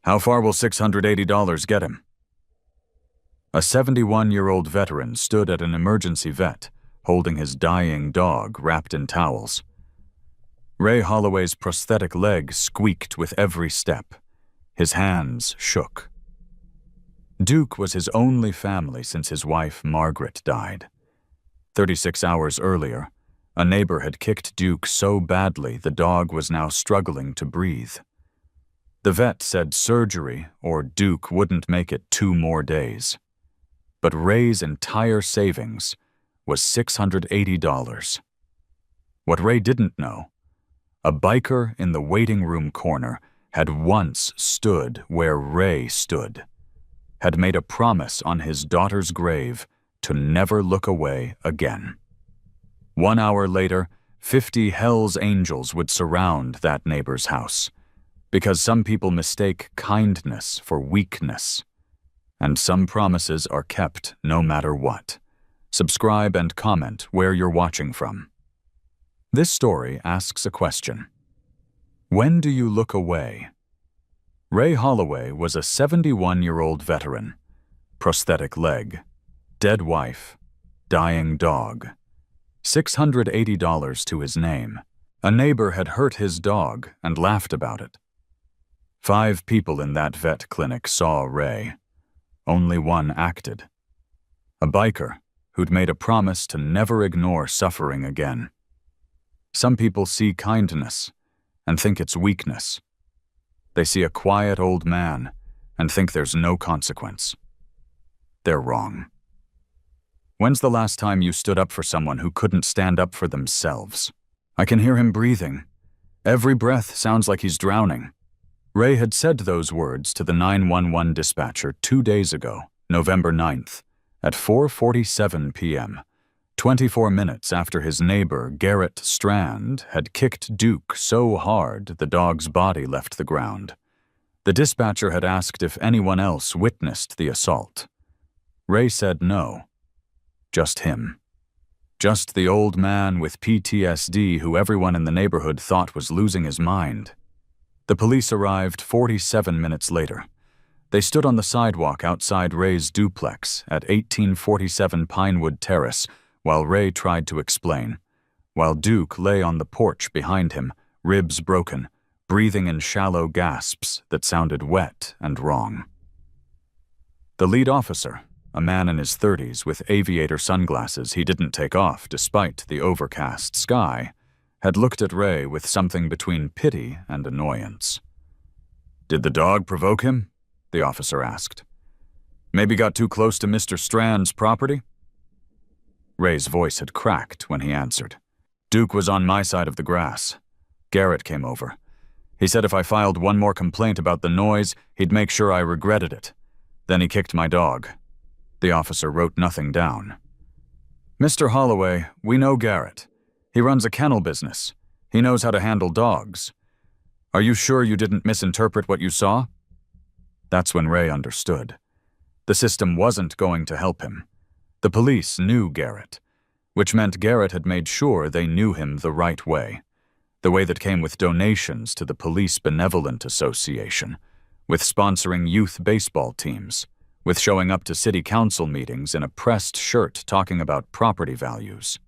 How far will $680 get him? A 71-year-old veteran stood at an emergency vet, holding his dying dog wrapped in towels. Ray Holloway's prosthetic leg squeaked with every step. His hands shook. Duke was his only family since his wife, Margaret, died. 36 hours earlier, a neighbor had kicked Duke so badly the dog was now struggling to breathe. The vet said surgery or Duke wouldn't make it 2 more days. But Ray's entire savings was $680. What Ray didn't know, a biker in the waiting room corner had once stood where Ray stood, had made a promise on his daughter's grave to never look away again. 1 hour later, 50 Hell's Angels would surround that neighbor's house, because some people mistake kindness for weakness. And some promises are kept no matter what. Subscribe and comment where you're watching from. This story asks a question. When do you look away? Ray Holloway was a 71-year-old veteran. Prosthetic leg, dead wife, dying dog. $680 to his name. A neighbor had hurt his dog and laughed about it. 5 people in that vet clinic saw Ray. Only one acted. A biker who'd made a promise to never ignore suffering again. Some people see kindness and think it's weakness. They see a quiet old man and think there's no consequence. They're wrong. When's the last time you stood up for someone who couldn't stand up for themselves? I can hear him breathing. Every breath sounds like he's drowning. Ray had said those words to the 911 dispatcher 2 days ago, November 9th, at 4:47 p.m., 24 minutes after his neighbor, Garrett Strand, had kicked Duke so hard the dog's body left the ground. The dispatcher had asked if anyone else witnessed the assault. Ray said no. Just him. Just the old man with PTSD who everyone in the neighborhood thought was losing his mind. The police arrived 47 minutes later. They stood on the sidewalk outside Ray's duplex at 1847 Pinewood Terrace while Ray tried to explain, while Duke lay on the porch behind him, ribs broken, breathing in shallow gasps that sounded wet and wrong. The lead officer, a man in his 30s with aviator sunglasses he didn't take off despite the overcast sky, had looked at Ray with something between pity and annoyance. "Did the dog provoke him?" the officer asked. "Maybe got too close to Mr. Strand's property?" Ray's voice had cracked when he answered. "Duke was on my side of the grass. Garrett came over. He said if I filed one more complaint about the noise, he'd make sure I regretted it. Then he kicked my dog." The officer wrote nothing down. "Mr. Holloway, we know Garrett. He runs a kennel business. He knows how to handle dogs. Are you sure you didn't misinterpret what you saw?" That's when Ray understood. The system wasn't going to help him. The police knew Garrett, which meant Garrett had made sure they knew him the right way, the way that came with donations to the Police Benevolent Association, with sponsoring youth baseball teams, with showing up to city council meetings in a pressed shirt talking about property values.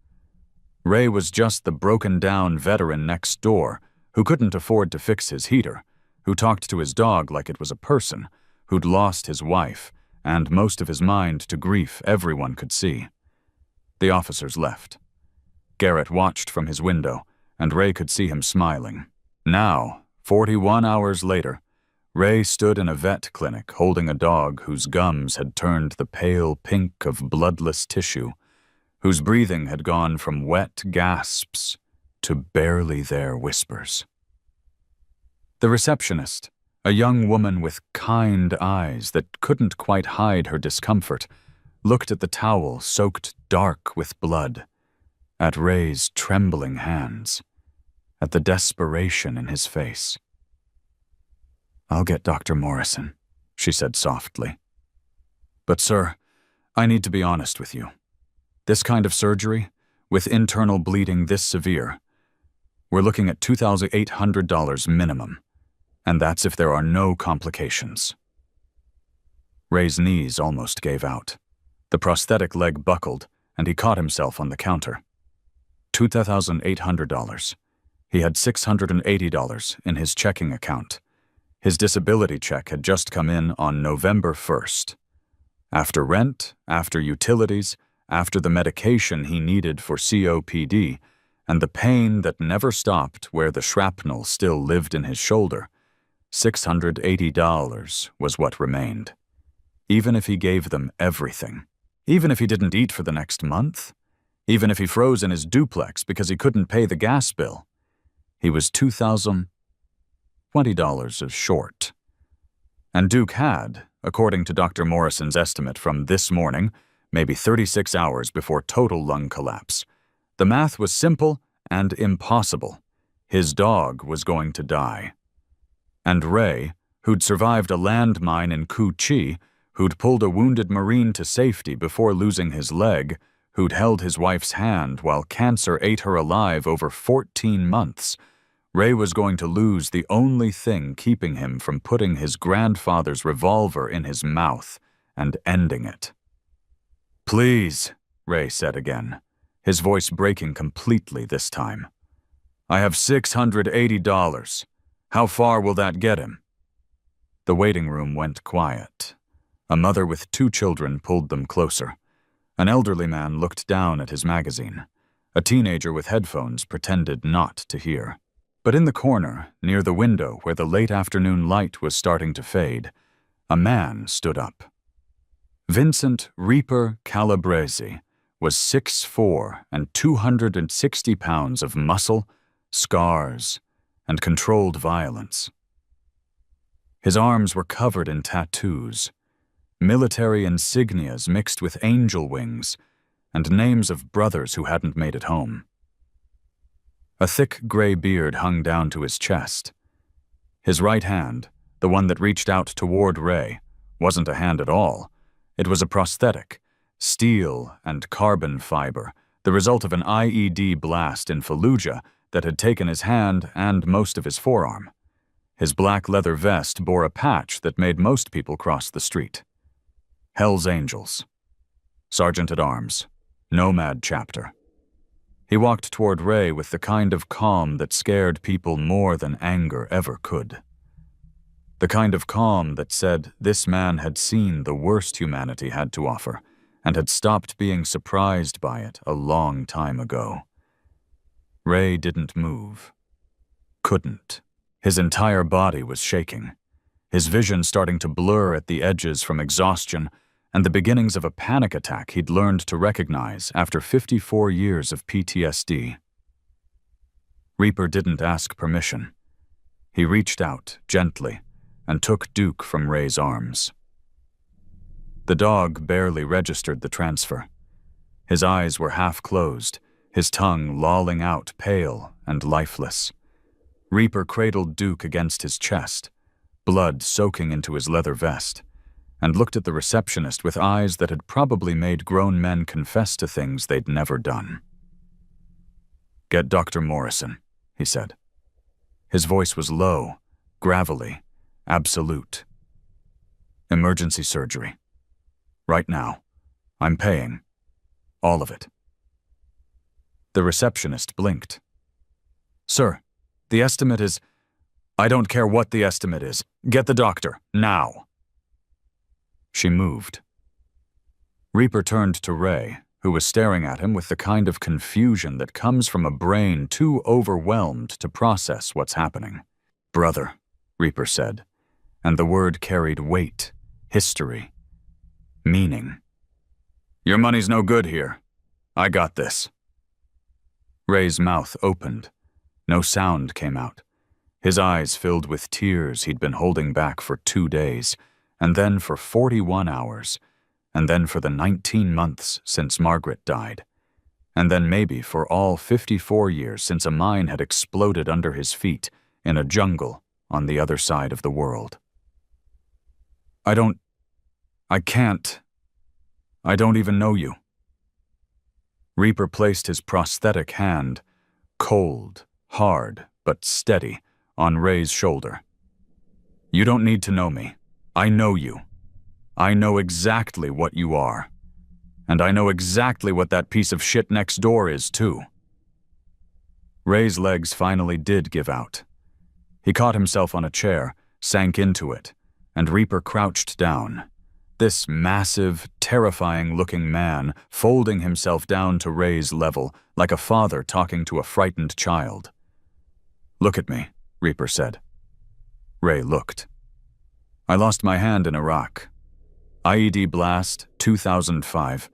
Ray was just the broken-down veteran next door who couldn't afford to fix his heater, who talked to his dog like it was a person, who'd lost his wife and most of his mind to grief everyone could see. The officers left. Garrett watched from his window, and Ray could see him smiling. Now, 41 hours later, Ray stood in a vet clinic holding a dog whose gums had turned the pale pink of bloodless tissue, whose breathing had gone from wet gasps to barely there whispers. The receptionist, a young woman with kind eyes that couldn't quite hide her discomfort, looked at the towel soaked dark with blood, at Ray's trembling hands, at the desperation in his face. "I'll get Dr. Morrison," she said softly. "But sir, I need to be honest with you. This kind of surgery, with internal bleeding this severe, we're looking at $2,800 minimum. And that's if there are no complications. Ray's knees almost gave out. The prosthetic leg buckled, and he caught himself on the counter. $2,800. He had $680 in his checking account. His disability check had just come in on November 1st. After rent, after utilities, after the medication he needed for COPD, and the pain that never stopped where the shrapnel still lived in his shoulder, $680 was what remained. Even if he gave them everything, even if he didn't eat for the next month, even if he froze in his duplex because he couldn't pay the gas bill, he was $2,020 short. And Duke had, according to Dr. Morrison's estimate from this morning, maybe 36 hours before total lung collapse. The math was simple and impossible. His dog was going to die. And Ray, who'd survived a landmine in Cu Chi, who'd pulled a wounded Marine to safety before losing his leg, who'd held his wife's hand while cancer ate her alive over 14 months, Ray was going to lose the only thing keeping him from putting his grandfather's revolver in his mouth and ending it. "Please," Ray said again, his voice breaking completely this time. "I have $680. How far will that get him?" The waiting room went quiet. A mother with 2 children pulled them closer. An elderly man looked down at his magazine. A teenager with headphones pretended not to hear. But in the corner, near the window where the late afternoon light was starting to fade, a man stood up. Vincent Reaper Calabrese was 6'4" and 260 pounds of muscle, scars, and controlled violence. His arms were covered in tattoos, military insignias mixed with angel wings, and names of brothers who hadn't made it home. A thick gray beard hung down to his chest. His right hand, the one that reached out toward Ray, wasn't a hand at all. It was a prosthetic, steel and carbon fiber, the result of an IED blast in Fallujah that had taken his hand and most of his forearm. His black leather vest bore a patch that made most people cross the street. Hell's Angels. Sergeant at Arms. Nomad Chapter. He walked toward Ray with the kind of calm that scared people more than anger ever could. The kind of calm that said this man had seen the worst humanity had to offer and had stopped being surprised by it a long time ago. Ray didn't move. Couldn't. His entire body was shaking, his vision starting to blur at the edges from exhaustion and the beginnings of a panic attack he'd learned to recognize after 54 years of PTSD. Reaper didn't ask permission. He reached out, gently, and took Duke from Ray's arms. The dog barely registered the transfer. His eyes were half closed, his tongue lolling out pale and lifeless. Reaper cradled Duke against his chest, blood soaking into his leather vest, and looked at the receptionist with eyes that had probably made grown men confess to things they'd never done. "Get Dr. Morrison," he said. His voice was low, gravelly, absolute. "Emergency surgery. Right now. I'm paying. All of it." The receptionist blinked. "Sir, the estimate is—" "I don't care what the estimate is. Get the doctor, now." She moved. Reaper turned to Ray, who was staring at him with the kind of confusion that comes from a brain too overwhelmed to process what's happening. "Brother," Reaper said, and the word carried weight, history, meaning. "Your money's no good here. I got this." Ray's mouth opened. No sound came out. His eyes filled with tears he'd been holding back for 2 days, and then for 41 hours, and then for the 19 months since Margaret died, and then maybe for all 54 years since a mine had exploded under his feet in a jungle on the other side of the world. I don't even know you." Reaper placed his prosthetic hand, cold, hard, but steady, on Ray's shoulder. You don't need to know me. I know you. I know exactly what you are. And I know exactly what that piece of shit next door is, too. Ray's legs finally did give out. He caught himself on a chair, sank into it, and Reaper crouched down. This massive, terrifying-looking man folding himself down to Ray's level, like a father talking to a frightened child. "Look at me," Reaper said. Ray looked. "I lost my hand in Iraq. IED blast, 2005.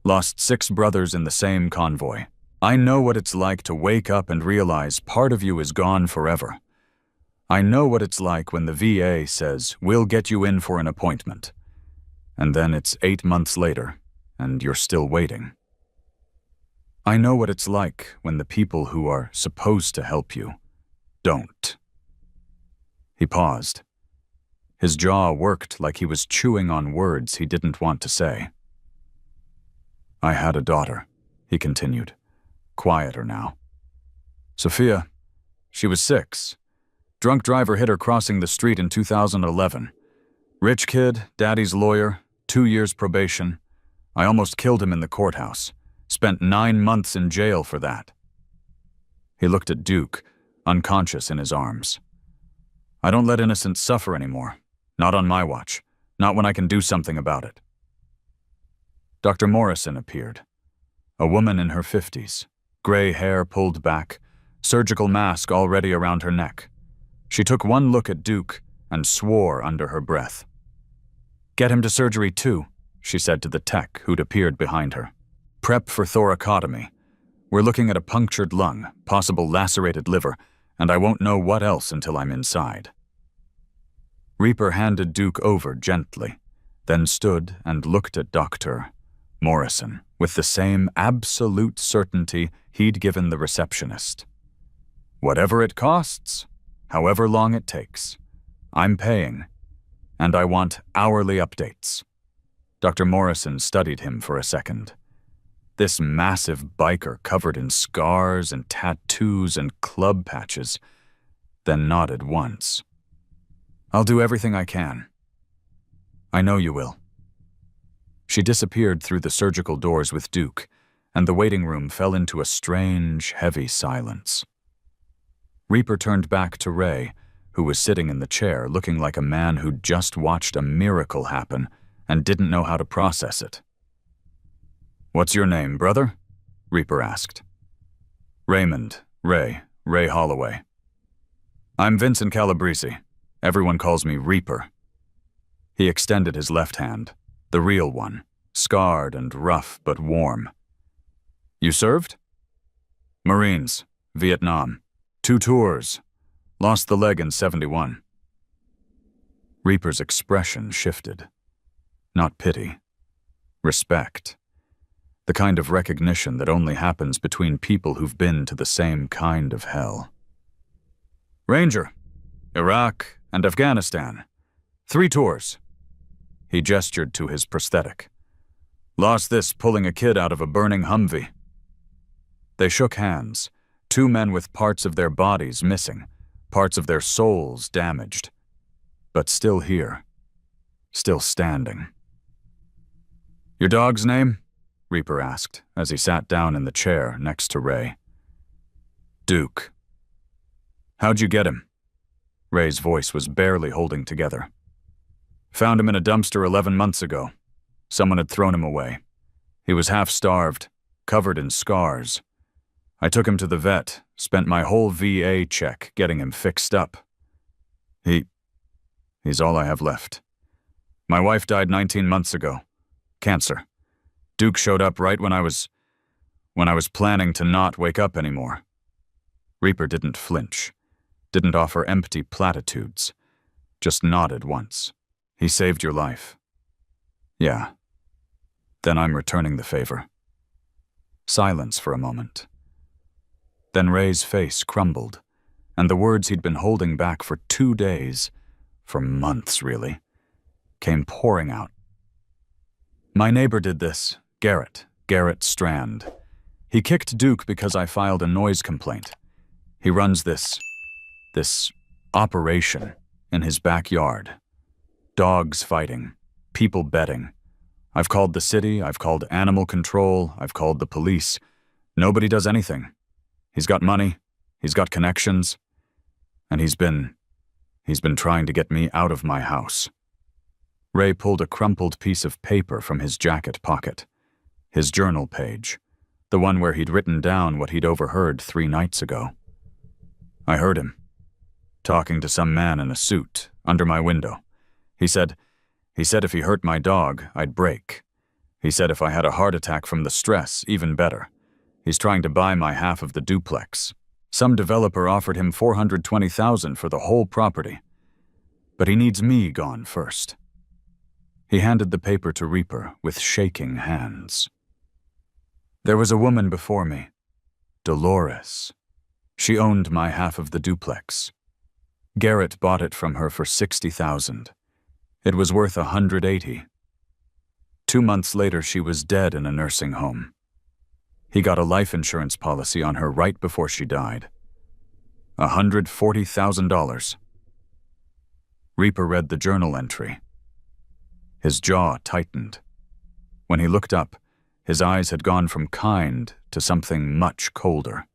Lost 6 brothers in the same convoy. I know what it's like to wake up and realize part of you is gone forever. I know what it's like when the VA says, 'We'll get you in for an appointment.' And then it's 8 months later, and you're still waiting. I know what it's like when the people who are supposed to help you don't." He paused. His jaw worked like he was chewing on words he didn't want to say. "I had a daughter," he continued, quieter now. "Sophia, she was 6. Drunk driver hit her crossing the street in 2011. Rich kid, daddy's lawyer, 2 years probation. I almost killed him in the courthouse. Spent 9 months in jail for that." He looked at Duke, unconscious in his arms. "I don't let innocents suffer anymore. Not on my watch. Not when I can do something about it." Dr. Morrison appeared. A woman in her 50s, gray hair pulled back, surgical mask already around her neck. She took one look at Duke and swore under her breath. "Get him to surgery too," she said to the tech who'd appeared behind her. "Prep for thoracotomy. We're looking at a punctured lung, possible lacerated liver, and I won't know what else until I'm inside." Reaper handed Duke over gently, then stood and looked at Dr. Morrison with the same absolute certainty he'd given the receptionist. "Whatever it costs, however long it takes, I'm paying, and I want hourly updates." Dr. Morrison studied him for a second. This massive biker covered in scars and tattoos and club patches, then nodded once. "I'll do everything I can." "I know you will." She disappeared through the surgical doors with Duke, and the waiting room fell into a strange, heavy silence. Reaper turned back to Ray, who was sitting in the chair looking like a man who'd just watched a miracle happen and didn't know how to process it. "What's your name, brother?" Reaper asked. "Raymond, Ray Holloway." "I'm Vincent Calabrese. Everyone calls me Reaper." He extended his left hand, the real one, scarred and rough but warm. "You served?" "Marines, Vietnam. 2 tours. Lost the leg in 71. Reaper's expression shifted. Not pity. Respect. The kind of recognition that only happens between people who've been to the same kind of hell. "Ranger. Iraq and Afghanistan. 3 tours. He gestured to his prosthetic. "Lost this pulling a kid out of a burning Humvee." They shook hands, 2 men with parts of their bodies missing, parts of their souls damaged, but still here, still standing. "Your dog's name?" Reaper asked as he sat down in the chair next to Ray. "Duke." "How'd you get him?" Ray's voice was barely holding together. "Found him in a dumpster 11 months ago. Someone had thrown him away. He was half-starved, covered in scars. I took him to the vet, spent my whole VA check getting him fixed up. He's all I have left. My wife died 19 months ago. Cancer. Duke showed up right when I was planning to not wake up anymore." Reaper didn't flinch, didn't offer empty platitudes, just nodded once. "He saved your life." "Yeah. Then I'm returning the favor." Silence for a moment. Then Ray's face crumbled, and the words he'd been holding back for 2 days, for months really, came pouring out. "My neighbor did this, Garrett Strand. He kicked Duke because I filed a noise complaint. He runs this operation in his backyard. Dogs fighting, people betting. I've called the city, I've called animal control, I've called the police. Nobody does anything. He's got money, he's got connections, and he's been trying to get me out of my house. Ray pulled a crumpled piece of paper from his jacket pocket. His journal page, the one where he'd written down what he'd overheard 3 nights ago. I heard him, talking to some man in a suit, under my window. He said if he hurt my dog, I'd break. He said if I had a heart attack from the stress, even better. He's trying to buy my half of the duplex. Some developer offered him $420,000 for the whole property. But he needs me gone first. He handed the paper to Reaper with shaking hands. There was a woman before me, Dolores. She owned my half of the duplex. Garrett bought it from her for $60,000. It was worth $180,000. 2 months later, she was dead in a nursing home. He got a life insurance policy on her right before she died. $140,000. Reaper read the journal entry. His jaw tightened. When he looked up, his eyes had gone from kind to something much colder.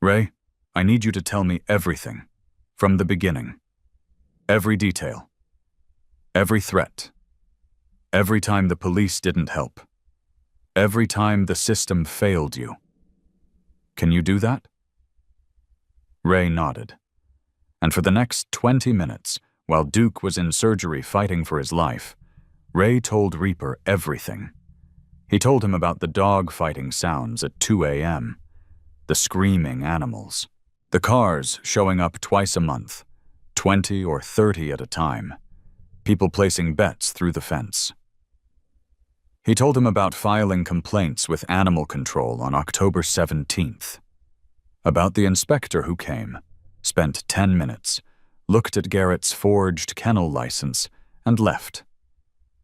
Ray, I need you to tell me everything, from the beginning. Every detail. Every threat. Every time the police didn't help. Every time the system failed you. Can you do that? Ray nodded. And for the next 20 minutes, while Duke was in surgery fighting for his life, Ray told Reaper everything. He told him about the dog fighting sounds at 2 a.m., the screaming animals, the cars showing up twice a month, 20 or 30 at a time, people placing bets through the fence. He told him about filing complaints with animal control on October 17th, about the inspector who came, spent 10 minutes, looked at Garrett's forged kennel license, and left.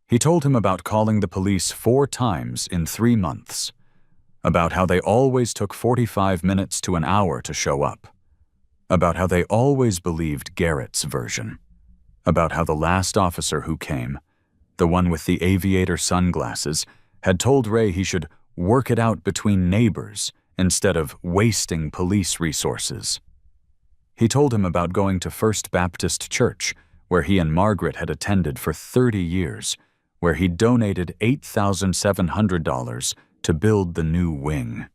He told him about calling the police 4 times in 3 months, about how they always took 45 minutes to an hour to show up, about how they always believed Garrett's version, about how the last officer who came, the one with the aviator sunglasses, had told Ray he should work it out between neighbors instead of wasting police resources. He told him about going to First Baptist Church, where he and Margaret had attended for 30 years, where he donated $8,700 to build the new wing.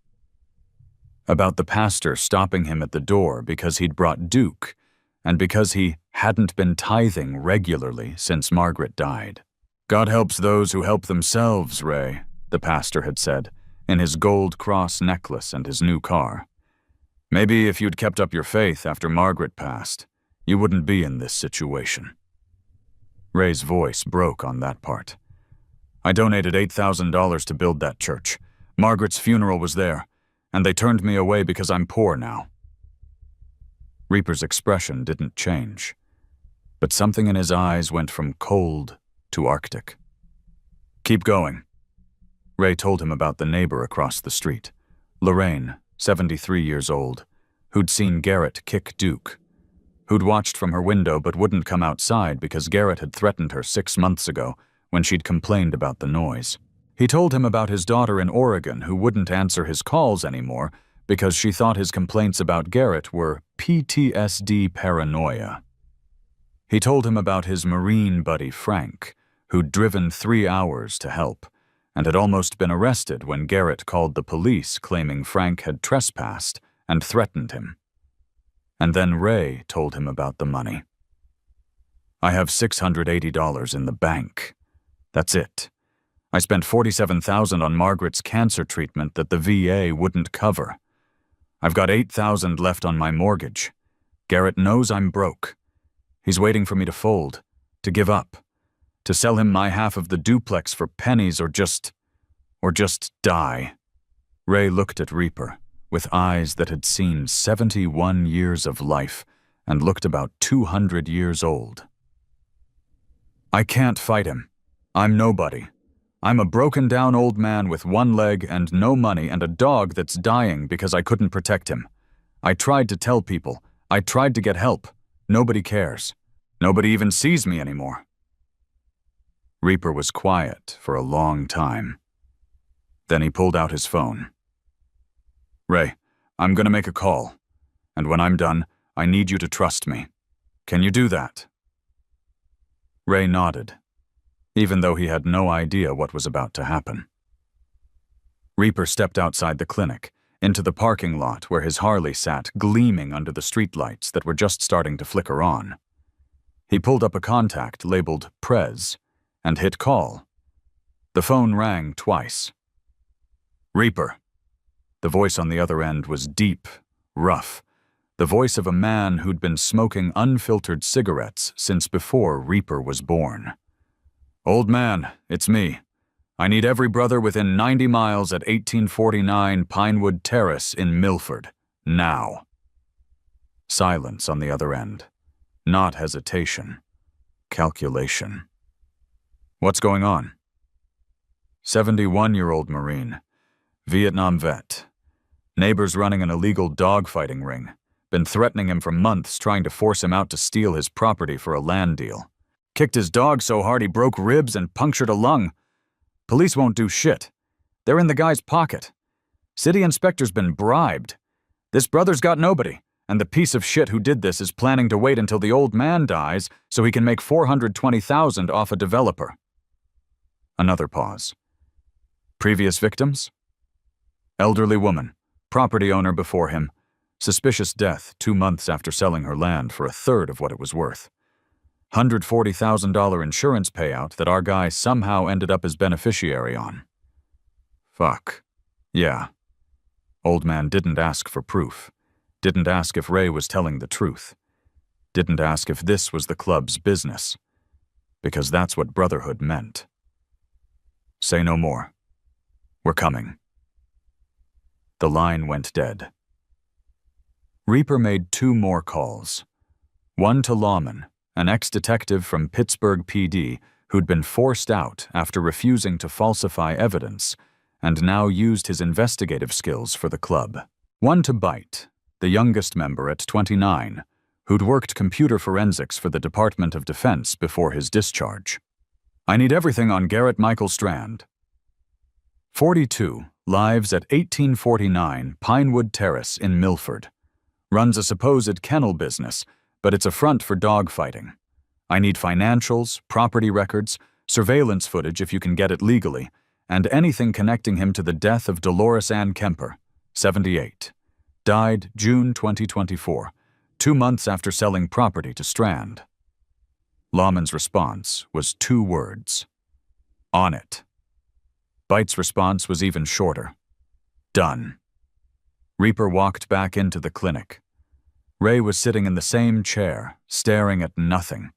About the pastor stopping him at the door because he'd brought Duke, and because he hadn't been tithing regularly since Margaret died. God helps those who help themselves, Ray, the pastor had said, in his gold cross necklace and his new car. Maybe if you'd kept up your faith after Margaret passed, you wouldn't be in this situation. Ray's voice broke on that part. I donated $8,000 to build that church. Margaret's funeral was there, and they turned me away because I'm poor now. Reaper's expression didn't change, but something in his eyes went from cold to arctic. Keep going. Ray told him about the neighbor across the street, Lorraine, 73 years old, who'd seen Garrett kick Duke, who'd watched from her window but wouldn't come outside because Garrett had threatened her 6 months ago when she'd complained about the noise. He told him about his daughter in Oregon who wouldn't answer his calls anymore because she thought his complaints about Garrett were PTSD paranoia. He told him about his Marine buddy Frank, who'd driven 3 hours to help, and had almost been arrested when Garrett called the police claiming Frank had trespassed and threatened him. And then Ray told him about the money. I have $680 in the bank. That's it. I spent $47,000 on Margaret's cancer treatment that the VA wouldn't cover. I've got $8,000 left on my mortgage. Garrett knows I'm broke. He's waiting for me to fold, to give up, to sell him my half of the duplex for pennies or just die. Ray looked at Reaper with eyes that had seen 71 years of life and looked about 200 years old. I can't fight him. I'm nobody. I'm a broken-down old man with 1 leg and no money and a dog that's dying because I couldn't protect him. I tried to tell people. I tried to get help. Nobody cares. Nobody even sees me anymore." Reaper was quiet for a long time. Then he pulled out his phone. "Ray, I'm gonna make a call. And when I'm done, I need you to trust me. Can you do that?" Ray nodded, even though he had no idea what was about to happen. Reaper stepped outside the clinic, into the parking lot where his Harley sat gleaming under the streetlights that were just starting to flicker on. He pulled up a contact labeled Prez and hit call. The phone rang twice. "Reaper." The voice on the other end was deep, rough, the voice of a man who'd been smoking unfiltered cigarettes since before Reaper was born. "Old man, it's me. I need every brother within 90 miles at 1849 Pinewood Terrace in Milford, now." Silence on the other end. Not hesitation. Calculation. "What's going on?" 71-year-old Marine. Vietnam vet. Neighbors running an illegal dogfighting ring. Been threatening him for months, trying to force him out to steal his property for a land deal. Kicked his dog so hard he broke ribs and punctured a lung. Police won't do shit. They're in the guy's pocket. City inspector's been bribed. This brother's got nobody, and the piece of shit who did this is planning to wait until the old man dies so he can make $420,000 off a developer. Another pause. Previous victims? Elderly woman, property owner before him. Suspicious death 2 months after selling her land for a third of what it was worth. $140,000 insurance payout that our guy somehow ended up as beneficiary on. Fuck. Yeah. Old man didn't ask for proof. Didn't ask if Ray was telling the truth. Didn't ask if this was the club's business. Because that's what brotherhood meant. Say no more. We're coming. The line went dead. Reaper made 2 more calls. One to Lawman, an ex-detective from Pittsburgh PD who'd been forced out after refusing to falsify evidence and now used his investigative skills for the club. One to Bite, the youngest member at 29, who'd worked computer forensics for the Department of Defense before his discharge. "I need everything on Garrett Michael Strand." 42 lives at 1849 Pinewood Terrace in Milford. Runs a supposed kennel business, but it's a front for dogfighting. I need financials, property records, surveillance footage if you can get it legally, and anything connecting him to the death of Dolores Ann Kemper, 78. Died June 2024, 2 months after selling property to Strand. Lawman's response was 2 words. On it. Bite's response was even shorter. Done. Reaper walked back into the clinic. Ray was sitting in the same chair, staring at nothing,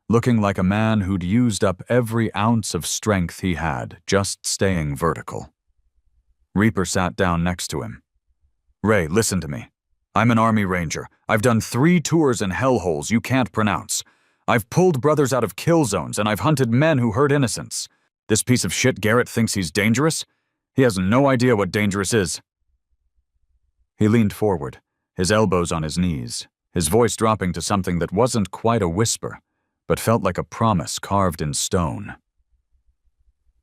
looking like a man who'd used up every ounce of strength he had, just staying vertical. Reaper sat down next to him. "Ray, listen to me. I'm an Army Ranger. I've done 3 tours in hellholes you can't pronounce. I've pulled brothers out of kill zones, and I've hunted men who hurt innocents. This piece of shit Garrett thinks he's dangerous? He has no idea what dangerous is." He leaned forward, his elbows on his knees, his voice dropping to something that wasn't quite a whisper, but felt like a promise carved in stone.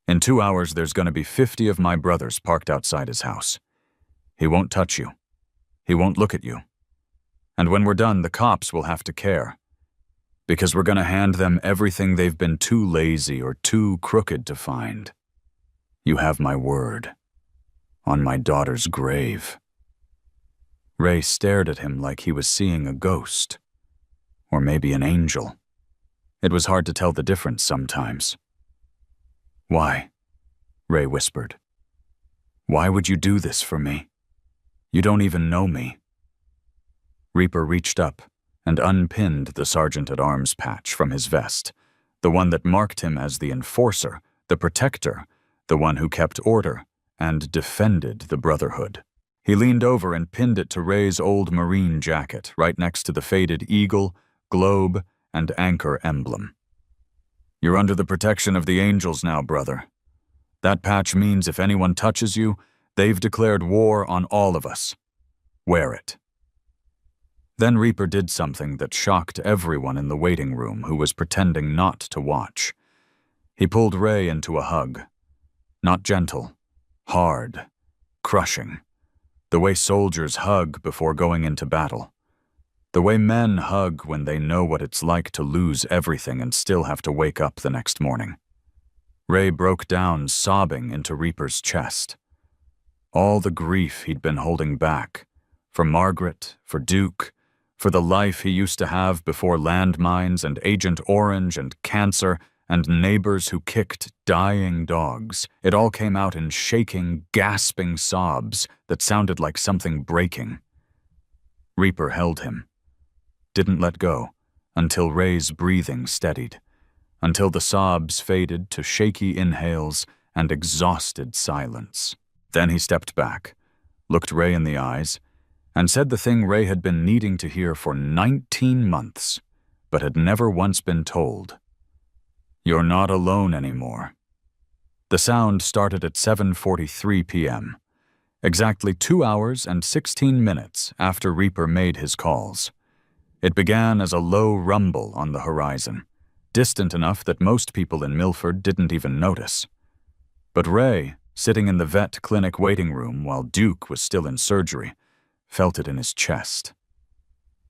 "In 2 hours, there's going to be 50 of my brothers parked outside his house. He won't touch you. He won't look at you. And when we're done, the cops will have to care. Because we're going to hand them everything they've been too lazy or too crooked to find. You have my word. On my daughter's grave." Ray stared at him like he was seeing a ghost. Or maybe an angel. It was hard to tell the difference sometimes. "Why?" Ray whispered. "Why would you do this for me? You don't even know me." Reaper reached up and unpinned the sergeant-at-arms patch from his vest, the one that marked him as the enforcer, the protector, the one who kept order and defended the brotherhood. He leaned over and pinned it to Ray's old Marine jacket right next to the faded eagle, globe, and anchor emblem. "You're under the protection of the angels now, brother. That patch means if anyone touches you, they've declared war on all of us. Wear it." Then Reaper did something that shocked everyone in the waiting room who was pretending not to watch. He pulled Ray into a hug. Not gentle, hard, crushing. The way soldiers hug before going into battle. The way men hug when they know what it's like to lose everything and still have to wake up the next morning. Ray broke down, sobbing into Reaper's chest. All the grief he'd been holding back, for Margaret, for Duke, for the life he used to have before landmines and Agent Orange and cancer and neighbors who kicked dying dogs. It all came out in shaking, gasping sobs that sounded like something breaking. Reaper held him. Didn't let go until Ray's breathing steadied, until the sobs faded to shaky inhales and exhausted silence. Then he stepped back, looked Ray in the eyes, and said the thing Ray had been needing to hear for 19 months, but had never once been told. "You're not alone anymore." The sound started at 7:43 p.m., exactly 2 hours and 16 minutes after Reaper made his calls. It began as a low rumble on the horizon, distant enough that most people in Milford didn't even notice. But Ray, sitting in the vet clinic waiting room while Duke was still in surgery, felt it in his chest.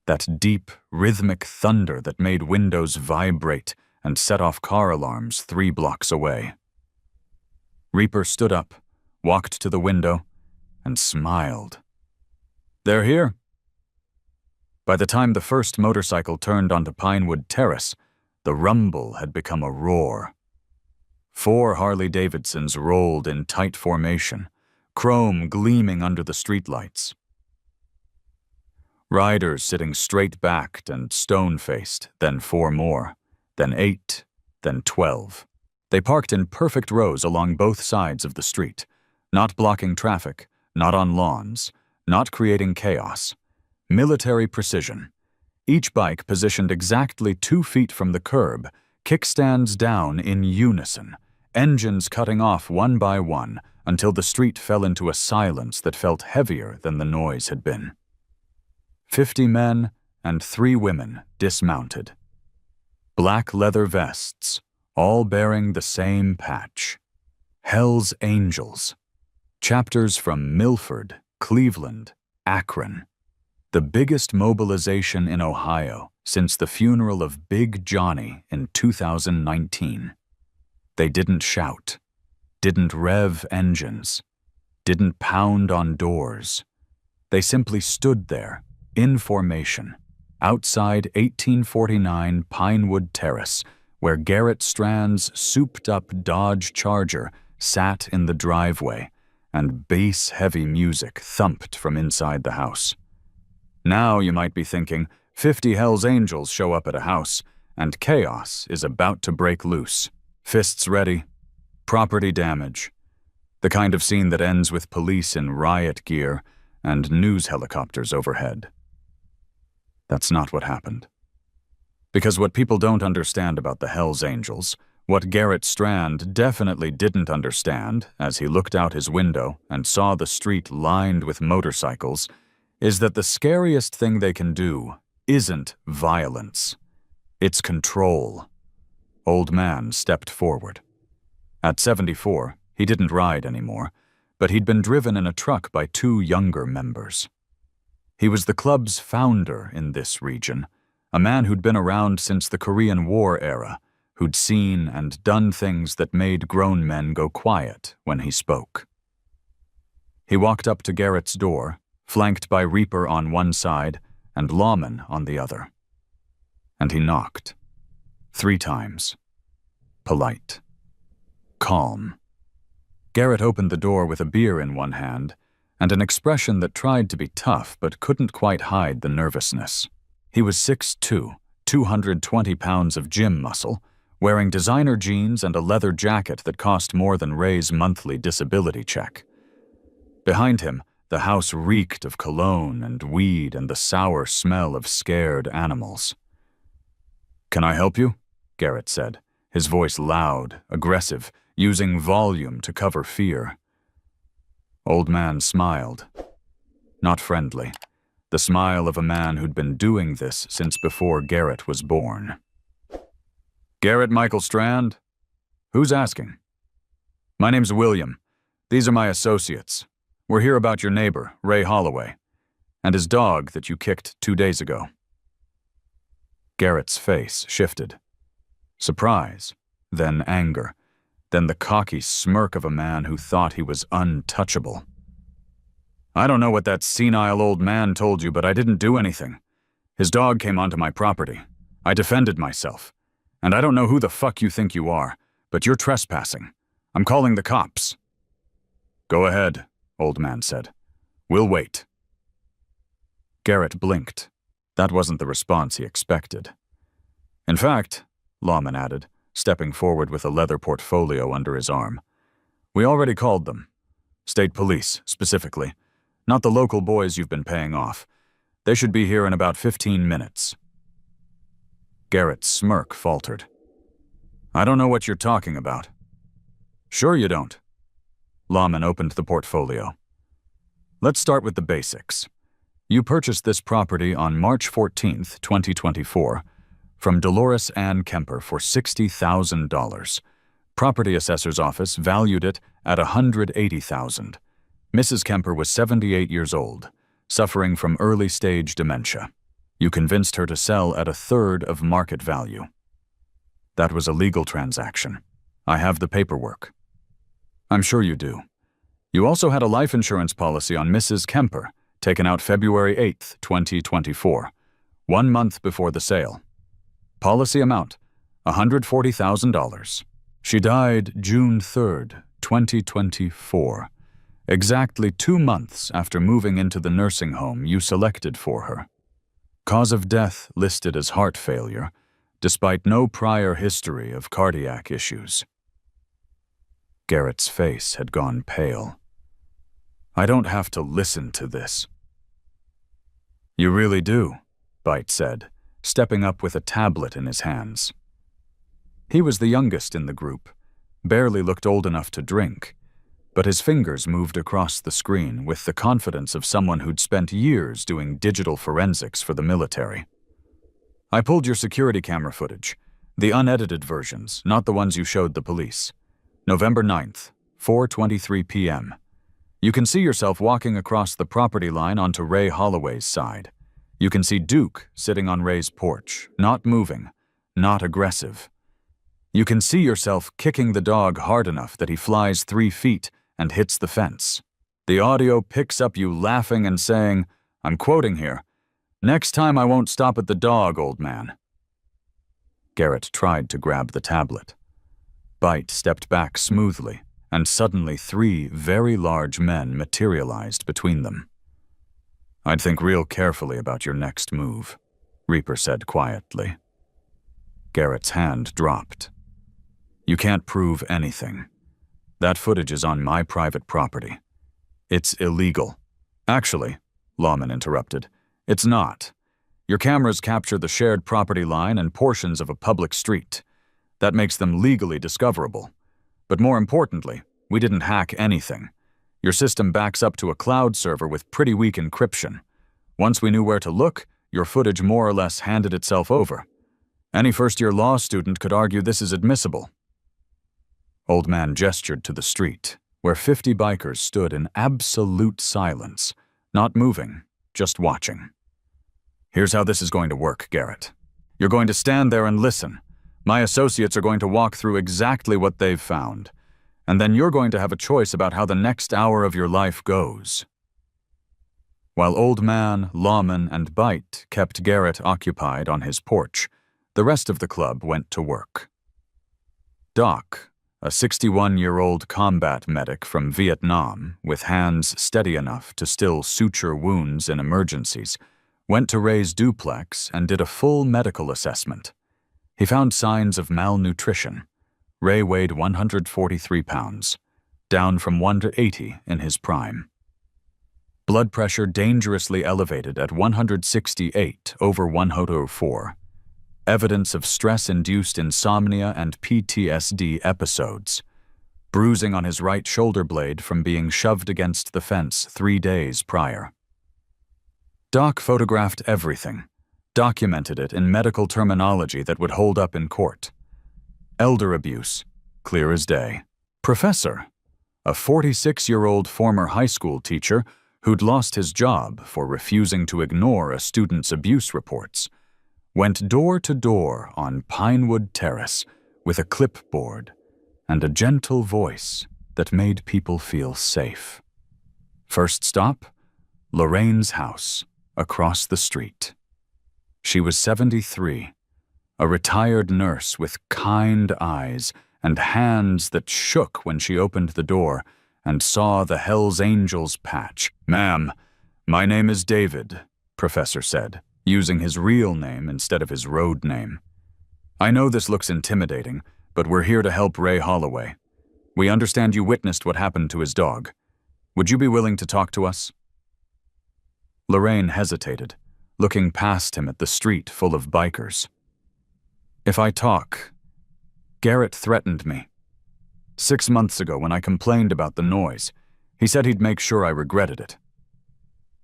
That deep, rhythmic thunder that made windows vibrate and set off car alarms 3 blocks away. Reaper stood up, walked to the window, and smiled. "They're here." By the time the first motorcycle turned onto Pinewood Terrace, the rumble had become a roar. 4 Harley-Davidsons rolled in tight formation, chrome gleaming under the streetlights. Riders sitting straight-backed and stone-faced, then 4 more, then 8, then 12. They parked in perfect rows along both sides of the street, not blocking traffic, not on lawns, not creating chaos. Military precision. Each bike positioned exactly 2 feet from the curb, kickstands down in unison, engines cutting off one by one until the street fell into a silence that felt heavier than the noise had been. 50 men and 3 women dismounted. Black leather vests, all bearing the same patch. Hell's Angels. Chapters from Milford, Cleveland, Akron. The biggest mobilization in Ohio since the funeral of Big Johnny in 2019. They didn't shout, didn't rev engines, didn't pound on doors. They simply stood there, in formation, outside 1849 Pinewood Terrace, where Garrett Strand's souped-up Dodge Charger sat in the driveway, and bass-heavy music thumped from inside the house. Now you might be thinking, 50 Hell's Angels show up at a house, and chaos is about to break loose. Fists ready, property damage, the kind of scene that ends with police in riot gear and news helicopters overhead. That's not what happened. Because what people don't understand about the Hell's Angels, what Garrett Strand definitely didn't understand as he looked out his window and saw the street lined with motorcycles, is that the scariest thing they can do isn't violence. It's control. Old Man stepped forward. At 74, he didn't ride anymore, but he'd been driven in a truck by 2 younger members. He was the club's founder in this region, a man who'd been around since the Korean War era, who'd seen and done things that made grown men go quiet when he spoke. He walked up to Garrett's door, flanked by Reaper on one side and Lawman on the other. And he knocked. 3 times. Polite. Calm. Garrett opened the door with a beer in one hand and an expression that tried to be tough but couldn't quite hide the nervousness. He was 6'2", 220 pounds of gym muscle, wearing designer jeans and a leather jacket that cost more than Ray's monthly disability check. Behind him, the house reeked of cologne and weed and the sour smell of scared animals. "Can I help you?" Garrett said, his voice loud, aggressive, using volume to cover fear. Old Man smiled. Not friendly. the smile of a man who'd been doing this since before Garrett was born. "Garrett Michael Strand? Who's asking?" "My name's William. These are my associates. We're here about your neighbor, Ray Holloway, and his dog that you kicked 2 days ago." Garrett's face shifted. Surprise, then anger, then the cocky smirk of a man who thought he was untouchable. "I don't know what that senile old man told you, but I didn't do anything. His dog came onto my property. I defended myself. And I don't know who the fuck you think you are, but you're trespassing. I'm calling the cops." "Go ahead," old man said. "We'll wait." Garrett blinked. That wasn't the response he expected. "In fact," Lawman added, stepping forward with a leather portfolio under his arm, "we already called them. State police, specifically. Not the local boys you've been paying off. They should be here in about 15 minutes. Garrett's smirk faltered. "I don't know what you're talking about." "Sure you don't." Lawman opened the portfolio. "Let's start with the basics. You purchased this property on March 14th, 2024, from Dolores Ann Kemper for $60,000. Property assessor's office valued it at $180,000. Mrs. Kemper was 78 years old, suffering from early-stage dementia. You convinced her to sell at 1/3 of market value. That was a legal transaction. I have the paperwork." "I'm sure you do. You also had a life insurance policy on Mrs. Kemper, taken out February 8th, 2024, 1 month before the sale. Policy amount, $140,000. She died June 3rd, 2024, exactly 2 months after moving into the nursing home you selected for her. Cause of death listed as heart failure, despite no prior history of cardiac issues." Garrett's face had gone pale. "I don't have to listen to this." "You really do," Bite said, stepping up with a tablet in his hands. He was the youngest in the group, barely looked old enough to drink, but his fingers moved across the screen with the confidence of someone who'd spent years doing digital forensics for the military. "I pulled your security camera footage, the unedited versions, not the ones you showed the police. November 9th, 4:23 p.m. You can see yourself walking across the property line onto Ray Holloway's side. You can see Duke sitting on Ray's porch, not moving, not aggressive. You can see yourself kicking the dog hard enough that he flies 3 feet and hits the fence. The audio picks up you laughing and saying, I'm quoting here, 'Next time I won't stop at the dog, old man.'" Garrett tried to grab the tablet. Bite stepped back smoothly, and suddenly 3 very large men materialized between them. "I'd think real carefully about your next move," Reaper said quietly. Garrett's hand dropped. "You can't prove anything. That footage is on my private property. It's illegal." "Actually," Lawman interrupted, "it's not. Your cameras capture the shared property line and portions of a public street. That makes them legally discoverable. But more importantly, we didn't hack anything. Your system backs up to a cloud server with pretty weak encryption. Once we knew where to look, your footage more or less handed itself over. Any first-year law student could argue this is admissible." Old man gestured to the street, where 50 bikers stood in absolute silence, not moving, just watching. "Here's how this is going to work, Garrett. You're going to stand there and listen. My associates are going to walk through exactly what they've found, and then you're going to have a choice about how the next hour of your life goes." While Old Man, Lawman, and Bite kept Garrett occupied on his porch, the rest of the club went to work. Doc, a 61-year-old combat medic from Vietnam with hands steady enough to still suture wounds in emergencies, went to Ray's duplex and did a full medical assessment. He found signs of malnutrition. Ray weighed 143 pounds, down from 180 in his prime. Blood pressure dangerously elevated at 168/104. Evidence of stress-induced insomnia and PTSD episodes. Bruising on his right shoulder blade from being shoved against the fence 3 days prior. Doc photographed everything, documented it in medical terminology that would hold up in court. Elder abuse, clear as day. Professor, a 46-year-old former high school teacher who'd lost his job for refusing to ignore a student's abuse reports, went door to door on Pinewood Terrace with a clipboard and a gentle voice that made people feel safe. First stop, Lorraine's house, across the street. She was 73, a retired nurse with kind eyes and hands that shook when she opened the door and saw the Hells Angels patch. "Ma'am, my name is David," Professor said, using his real name instead of his road name. "I know this looks intimidating, but we're here to help Ray Holloway. We understand you witnessed what happened to his dog. Would you be willing to talk to us?" Lorraine hesitated, looking past him at the street full of bikers. "If I talk, Garrett threatened me. 6 months ago when I complained about the noise, he said he'd make sure I regretted it.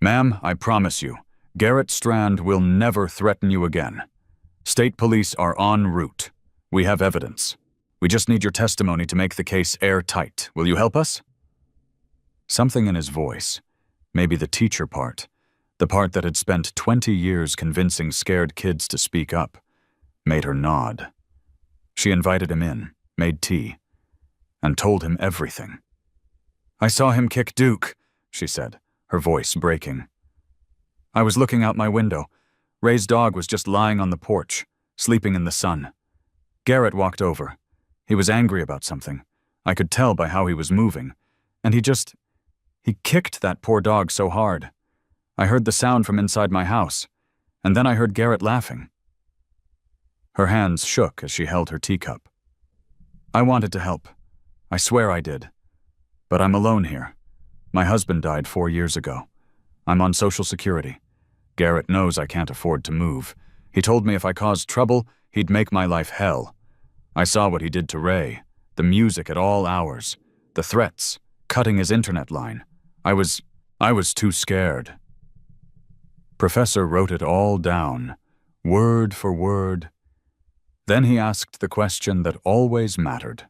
Ma'am, I promise you, Garrett Strand will never threaten you again. State police are en route. We have evidence. We just need your testimony to make the case airtight. Will you help us?" Something in his voice, maybe the teacher part, the part that had spent 20 years convincing scared kids to speak up, made her nod. She invited him in, made tea, and told him everything. "I saw him kick Duke," she said, her voice breaking. "I was looking out my window. Ray's dog was just lying on the porch, sleeping in the sun. Garrett walked over. He was angry about something. I could tell by how he was moving. And he kicked that poor dog so hard. I heard the sound from inside my house, and then I heard Garrett laughing." Her hands shook as she held her teacup. "I wanted to help. I swear I did. But I'm alone here. My husband died 4 years ago. I'm on Social Security. Garrett knows I can't afford to move. He told me if I caused trouble, he'd make my life hell. I saw what he did to Ray, the music at all hours, the threats, cutting his internet line. I was too scared." Professor wrote it all down, word for word. Then he asked the question that always mattered.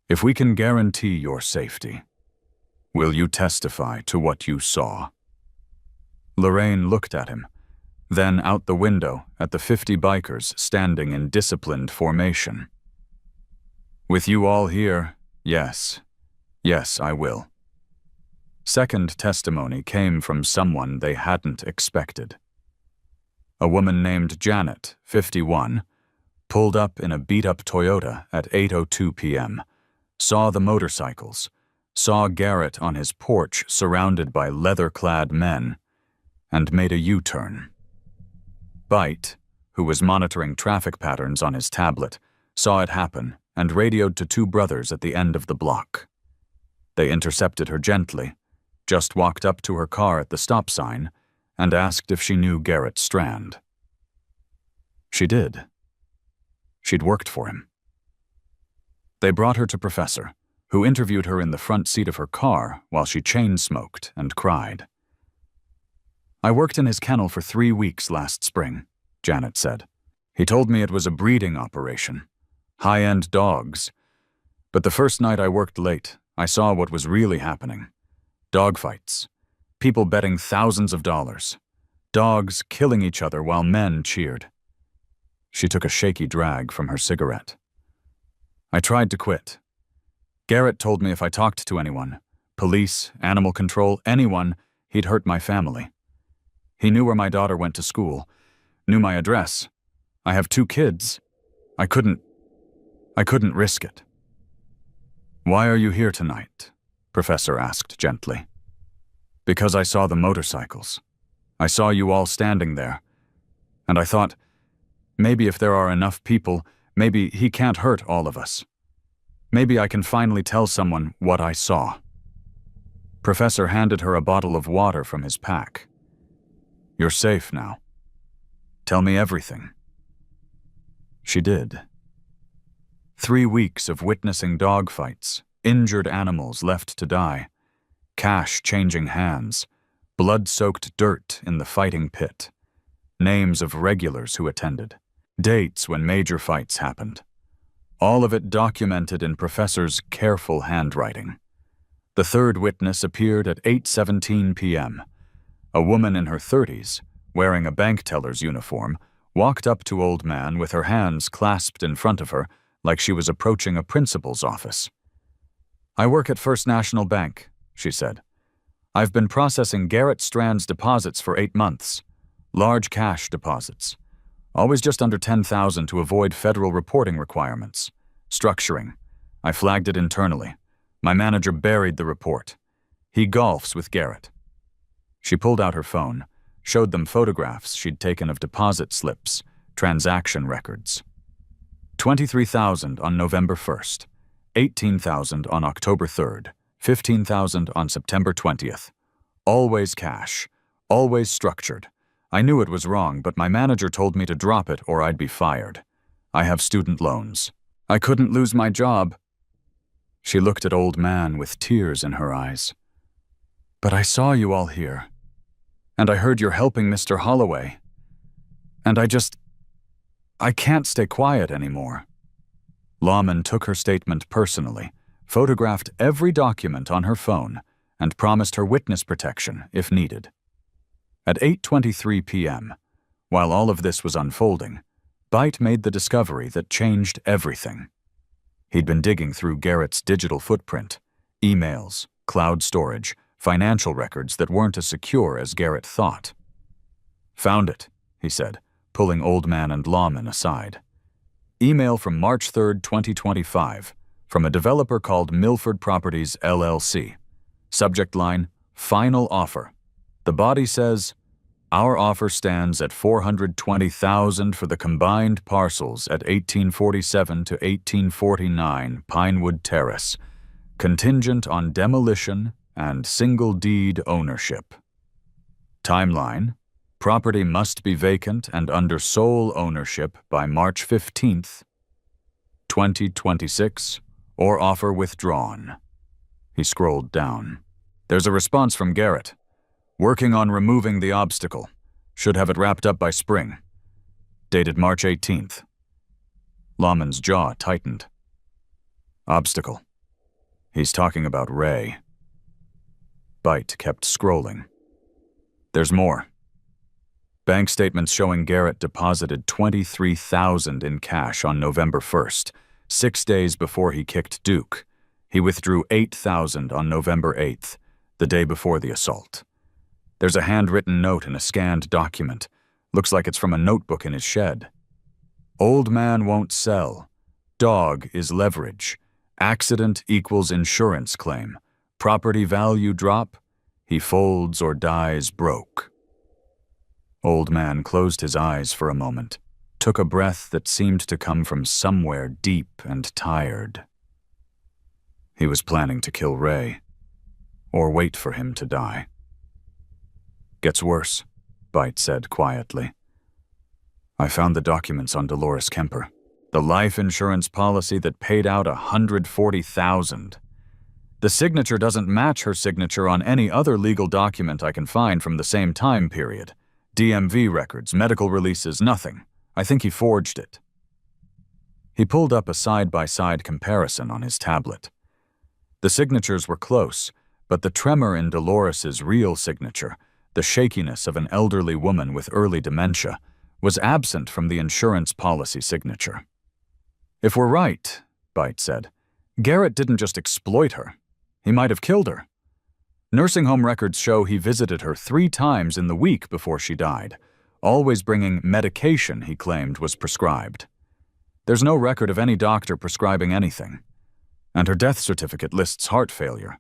"If we can guarantee your safety, will you testify to what you saw?" Lorraine looked at him, then out the window at the 50 bikers standing in disciplined formation. "With you all here, yes. Yes, I will." Second testimony came from someone they hadn't expected. A woman named Janet, 51, pulled up in a beat-up Toyota at 8:02 p.m., saw the motorcycles, saw Garrett on his porch surrounded by leather-clad men, and made a U-turn. Byte, who was monitoring traffic patterns on his tablet, saw it happen and radioed to 2 brothers at the end of the block. They intercepted her gently, just walked up to her car at the stop sign, and asked if she knew Garrett Strand. She did. She'd worked for him. They brought her to Professor, who interviewed her in the front seat of her car while she chain-smoked and cried. "I worked in his kennel for 3 weeks last spring," Janet said. "He told me it was a breeding operation. High-end dogs. But the first night I worked late, I saw what was really happening. Dogfights. People betting thousands of dollars. Dogs killing each other while men cheered." She took a shaky drag from her cigarette. "I tried to quit. Garrett told me if I talked to anyone, police, animal control, anyone, he'd hurt my family. He knew where my daughter went to school, knew my address. I have 2 kids. I couldn't risk it." "Why are you here tonight?" Professor asked gently. "Because I saw the motorcycles. I saw you all standing there. And I thought, maybe if there are enough people, maybe he can't hurt all of us. Maybe I can finally tell someone what I saw." Professor handed her a bottle of water from his pack. "You're safe now. Tell me everything." She did. 3 weeks of witnessing dogfights, injured animals left to die, cash changing hands, blood-soaked dirt in the fighting pit, names of regulars who attended, dates when major fights happened. All of it documented in Professor's careful handwriting. The third witness appeared at 8:17 p.m. A woman in her 30s, wearing a bank teller's uniform, walked up to Old Man with her hands clasped in front of her like she was approaching a principal's office. "I work at First National Bank," she said. "I've been processing Garrett Strand's deposits for 8 months. Large cash deposits. Always just under $10,000 to avoid federal reporting requirements. Structuring. I flagged it internally. My manager buried the report. He golfs with Garrett." She pulled out her phone, showed them photographs she'd taken of deposit slips, transaction records. 23,000 on November 1st, 18,000 on October 3rd, 15,000 on September 20th. Always cash, always structured. I knew it was wrong, but my manager told me to drop it or I'd be fired. I have student loans. I couldn't lose my job. She looked at Old Man with tears in her eyes. "But I saw you all here. And I heard you're helping Mr. Holloway. And I can't stay quiet anymore." Lawman took her statement personally, photographed every document on her phone, and promised her witness protection if needed. At 8:23 p.m., while all of this was unfolding, Byte made the discovery that changed everything. He'd been digging through Garrett's digital footprint, emails, cloud storage, financial records that weren't as secure as Garrett thought. "Found it," he said, pulling Old Man and Lawman aside. Email from March 3, 2025, from a developer called Milford Properties, LLC. Subject line, "Final offer." The body says, "Our offer stands at $420,000 for the combined parcels at 1847 to 1849 Pinewood Terrace, contingent on demolition and single deed ownership. Timeline: property must be vacant and under sole ownership by March 15th, 2026, or offer withdrawn." He scrolled down. "There's a response from Garrett. Working on removing the obstacle. Should have it wrapped up by spring. Dated March 18th. Lawman's jaw tightened. Obstacle. He's talking about Ray. Byte kept scrolling. There's more. Bank statements showing Garrett deposited $23,000 in cash on November 1st, 6 days before he kicked Duke. He withdrew $8,000 on November 8th, the day before the assault. There's a handwritten note in a scanned document. Looks like it's from a notebook in his shed. Old Man won't sell. Dog is leverage. Accident equals insurance claim. Property value drop. He folds or dies broke. Old Man closed his eyes for a moment, took a breath that seemed to come from somewhere deep and tired. He was planning to kill Ray, or wait for him to die. "Gets worse," Byte said quietly. "I found the documents on Dolores Kemper, the life insurance policy that paid out $140,000. The signature doesn't match her signature on any other legal document I can find from the same time period. DMV records, medical releases, nothing. I think he forged it." He pulled up a side-by-side comparison on his tablet. The signatures were close, but the tremor in Dolores's real signature, the shakiness of an elderly woman with early dementia, was absent from the insurance policy signature. "If we're right," Byte said, "Garrett didn't just exploit her. He might have killed her. Nursing home records show he visited her 3 times in the week before she died, always bringing medication he claimed was prescribed. There's no record of any doctor prescribing anything. And her death certificate lists heart failure,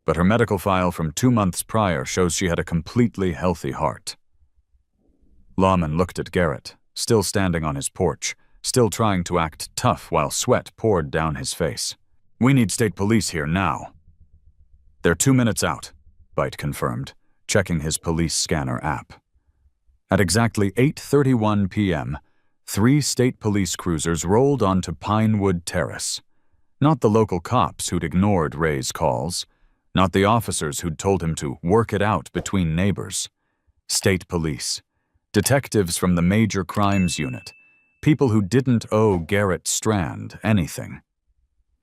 but her medical file from 2 months prior shows she had a completely healthy heart." Lawman looked at Garrett, still standing on his porch, still trying to act tough while sweat poured down his face. "We need state police here now." "They're 2 minutes out," Byte confirmed, checking his police scanner app. At exactly 8:31 p.m., 3 state police cruisers rolled onto Pinewood Terrace. Not the local cops who'd ignored Ray's calls, Not the officers who'd told him to work it out between neighbors. State police, detectives from the Major Crimes Unit, people who didn't owe Garrett Strand anything.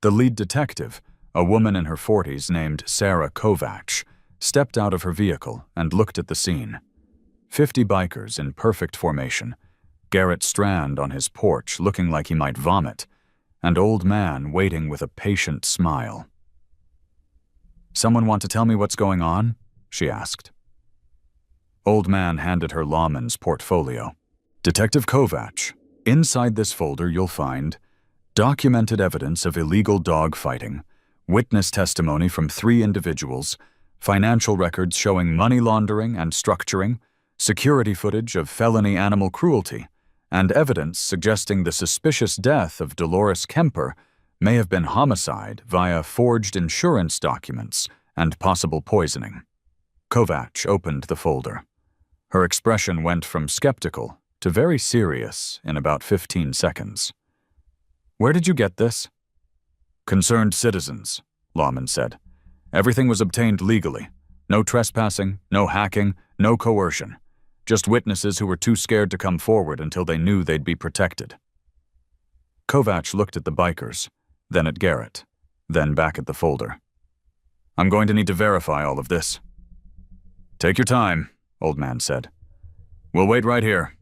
The lead detective, a woman in her 40s named Sarah Kovach, stepped out of her vehicle and looked at the scene. 50 bikers in perfect formation, Garrett Strand on his porch looking like he might vomit, and Old Man waiting with a patient smile. "Someone want to tell me what's going on?" she asked. Old Man handed her lawman's portfolio. "Detective Kovach, inside this folder you'll find documented evidence of illegal dog fighting, witness testimony from 3 individuals, financial records showing money laundering and structuring, security footage of felony animal cruelty, and evidence suggesting the suspicious death of Dolores Kemper may have been homicide via forged insurance documents and possible poisoning." Kovach opened the folder. Her expression went from skeptical to very serious in about 15 seconds. "Where did you get this?" "Concerned citizens," Lawman said. "Everything was obtained legally. No trespassing, no hacking, no coercion. Just witnesses who were too scared to come forward until they knew they'd be protected." Kovach looked at the bikers, then at Garrett, then back at the folder. "I'm going to need to verify all of this." "Take your time," Old Man said. "We'll wait right here."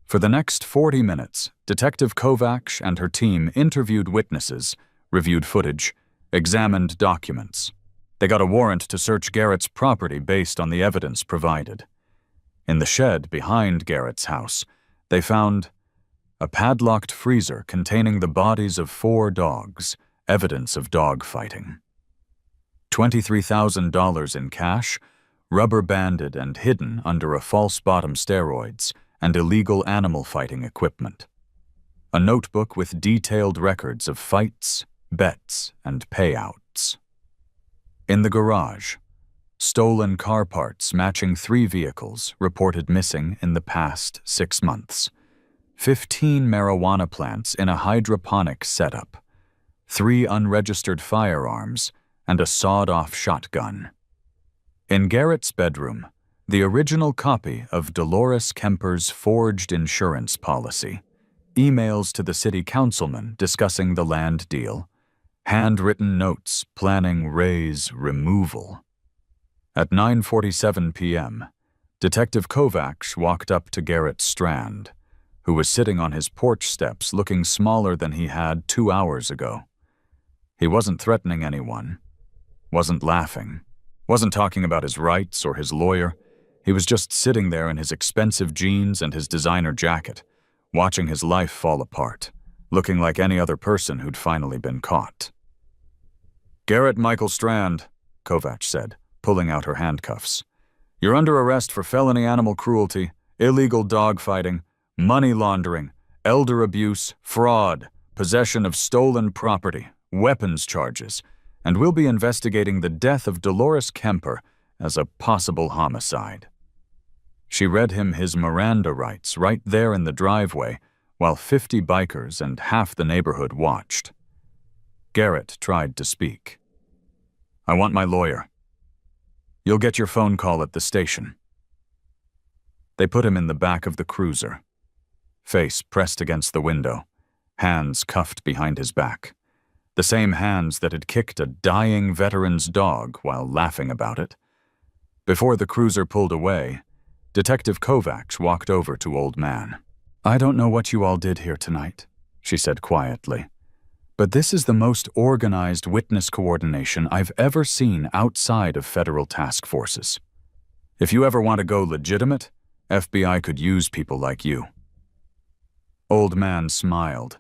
For the next 40 minutes, Detective Kovach and her team interviewed witnesses, reviewed footage, examined documents. They got a warrant to search Garrett's property based on the evidence provided. In the shed behind Garrett's house, they found a padlocked freezer containing the bodies of 4 dogs, evidence of dog fighting. $23,000 in cash, rubber-banded and hidden under a false-bottom steroids, and illegal animal fighting equipment. A notebook with detailed records of fights, bets, and payouts. In the garage, stolen car parts matching 3 vehicles reported missing in the past 6 months. 15 marijuana plants in a hydroponic setup. 3 unregistered firearms and a sawed-off shotgun. In Garrett's bedroom, the original copy of Dolores Kemper's forged insurance policy, emails to the city councilman discussing the land deal, handwritten notes planning Ray's removal. At 9:47 p.m., Detective Kovach walked up to Garrett Strand, who was sitting on his porch steps looking smaller than he had 2 hours ago. He wasn't threatening anyone, wasn't laughing, wasn't talking about his rights or his lawyer. He was just sitting there in his expensive jeans and his designer jacket, watching his life fall apart, looking like any other person who'd finally been caught. "Garrett Michael Strand," Kovach said, pulling out her handcuffs. "You're under arrest for felony animal cruelty, illegal dog fighting, money laundering, elder abuse, fraud, possession of stolen property, weapons charges, and we'll be investigating the death of Dolores Kemper as a possible homicide." She read him his Miranda rights right there in the driveway while 50 bikers and half the neighborhood watched. Garrett tried to speak. "I want my lawyer." "You'll get your phone call at the station." They put him in the back of the cruiser, face pressed against the window, hands cuffed behind his back. The same hands that had kicked a dying veteran's dog while laughing about it. Before the cruiser pulled away, Detective Kovach walked over to Old Man. "I don't know what you all did here tonight," she said quietly, "but this is the most organized witness coordination I've ever seen outside of federal task forces. If you ever want to go legitimate, FBI could use people like you." Old Man smiled.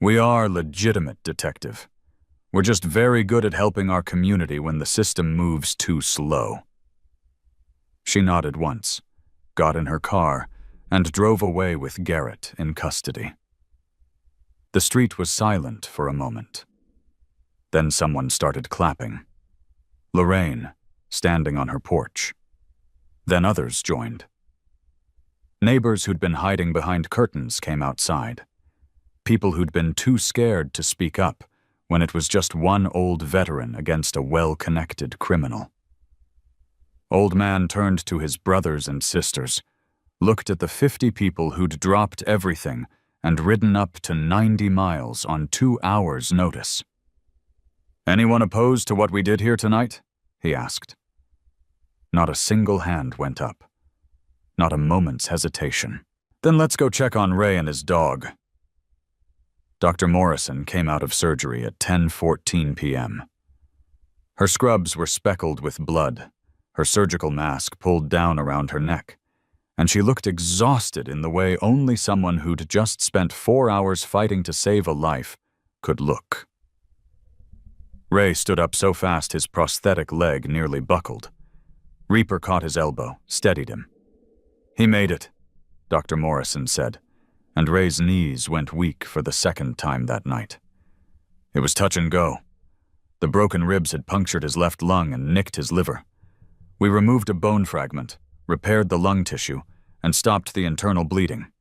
"We are legitimate, Detective. We're just very good at helping our community when the system moves too slow." She nodded once, got in her car, and drove away with Garrett in custody. The street was silent for a moment. Then someone started clapping. Lorraine, standing on her porch. Then others joined. Neighbors who'd been hiding behind curtains came outside. People who'd been too scared to speak up when it was just one old veteran against a well-connected criminal. Old Man turned to his brothers and sisters, looked at the 50 people who'd dropped everything and ridden up to 90 miles on 2 hours' notice. "Anyone opposed to what we did here tonight?" he asked. Not a single hand went up. Not a moment's hesitation. "Then let's go check on Ray and his dog." Dr. Morrison came out of surgery at 10:14 p.m. Her scrubs were speckled with blood, her surgical mask pulled down around her neck, and she looked exhausted in the way only someone who'd just spent 4 hours fighting to save a life could look. Ray stood up so fast his prosthetic leg nearly buckled. Reaper caught his elbow, steadied him. "He made it," Dr. Morrison said, and Ray's knees went weak for the second time that night. It was touch and go. The broken ribs had punctured his left lung and nicked his liver. We removed a bone fragment, repaired the lung tissue, and stopped the internal bleeding.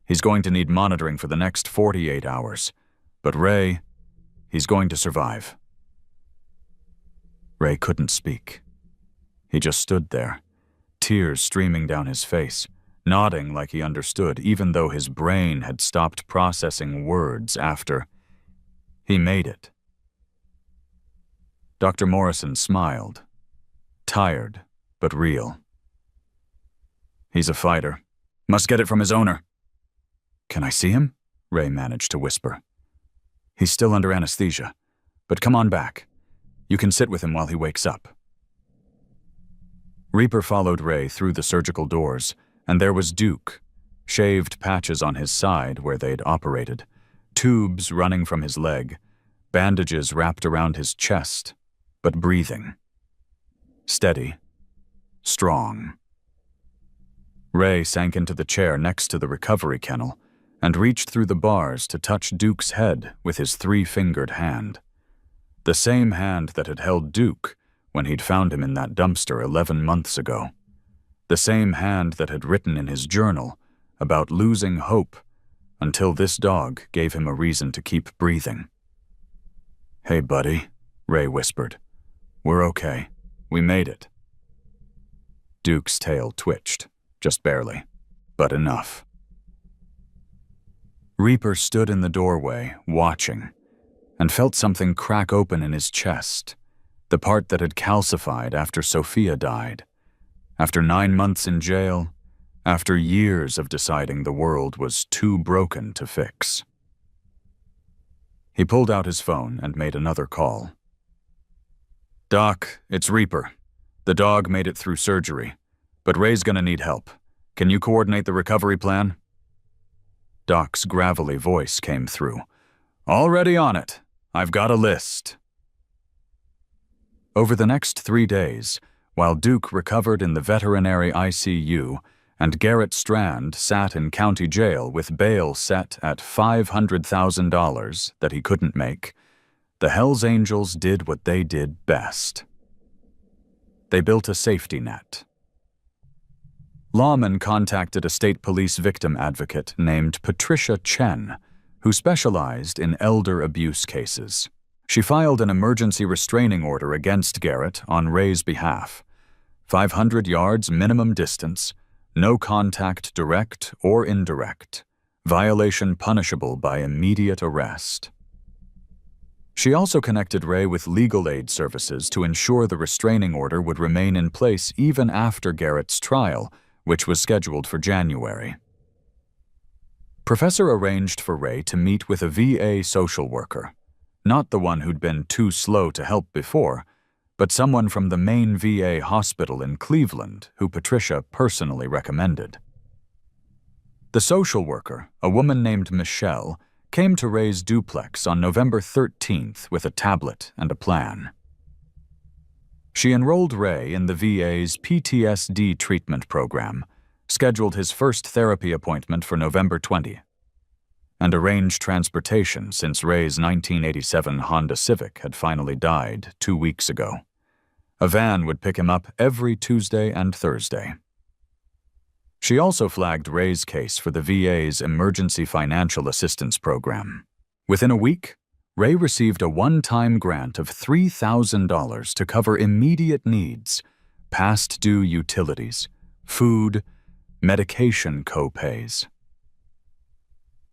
He's going to need monitoring for the next 48 hours. But Ray, he's going to survive. Ray couldn't speak. He just stood there, tears streaming down his face, nodding like he understood, even though his brain had stopped processing words after he made it. Dr. Morrison smiled, tired but real. "He's a fighter. Must get it from his owner." "Can I see him?" Ray managed to whisper. "He's still under anesthesia, but come on back. You can sit with him while he wakes up." Reaper followed Ray through the surgical doors, and there was Duke, shaved patches on his side where they'd operated, tubes running from his leg, bandages wrapped around his chest, but breathing. Steady. Strong. Ray sank into the chair next to the recovery kennel and reached through the bars to touch Duke's head with his 3-fingered hand. The same hand that had held Duke when he'd found him in that dumpster 11 months ago. The same hand that had written in his journal about losing hope until this dog gave him a reason to keep breathing. "Hey, buddy," Ray whispered. "We're okay. We made it." Duke's tail twitched, just barely, but enough. Reaper stood in the doorway, watching, and felt something crack open in his chest, the part that had calcified after Sophia died. After 9 months in jail, after years of deciding the world was too broken to fix. He pulled out his phone and made another call. "Doc, it's Reaper. The dog made it through surgery, but Ray's gonna need help. Can you coordinate the recovery plan?" Doc's gravelly voice came through. "Already on it. I've got a list." Over the next 3 days, while Duke recovered in the veterinary ICU and Garrett Strand sat in county jail with bail set at $500,000 that he couldn't make, the Hells Angels did what they did best. They built a safety net. Lawmen contacted a state police victim advocate named Patricia Chen, who specialized in elder abuse cases. She filed an emergency restraining order against Garrett on Ray's behalf. 500 yards minimum distance, no contact direct or indirect, violation punishable by immediate arrest. She also connected Ray with legal aid services to ensure the restraining order would remain in place even after Garrett's trial, which was scheduled for January. Professor arranged for Ray to meet with a VA social worker, not the one who'd been too slow to help before, but someone from the main VA hospital in Cleveland who Patricia personally recommended. The social worker, a woman named Michelle, came to Ray's duplex on November 13th with a tablet and a plan. She enrolled Ray in the VA's PTSD treatment program, scheduled his first therapy appointment for November 20th, and arranged transportation since Ray's 1987 Honda Civic had finally died 2 weeks ago. A van would pick him up every Tuesday and Thursday. She also flagged Ray's case for the VA's Emergency Financial Assistance Program. Within a week, Ray received a one-time grant of $3,000 to cover immediate needs, past due utilities, food, medication co-pays.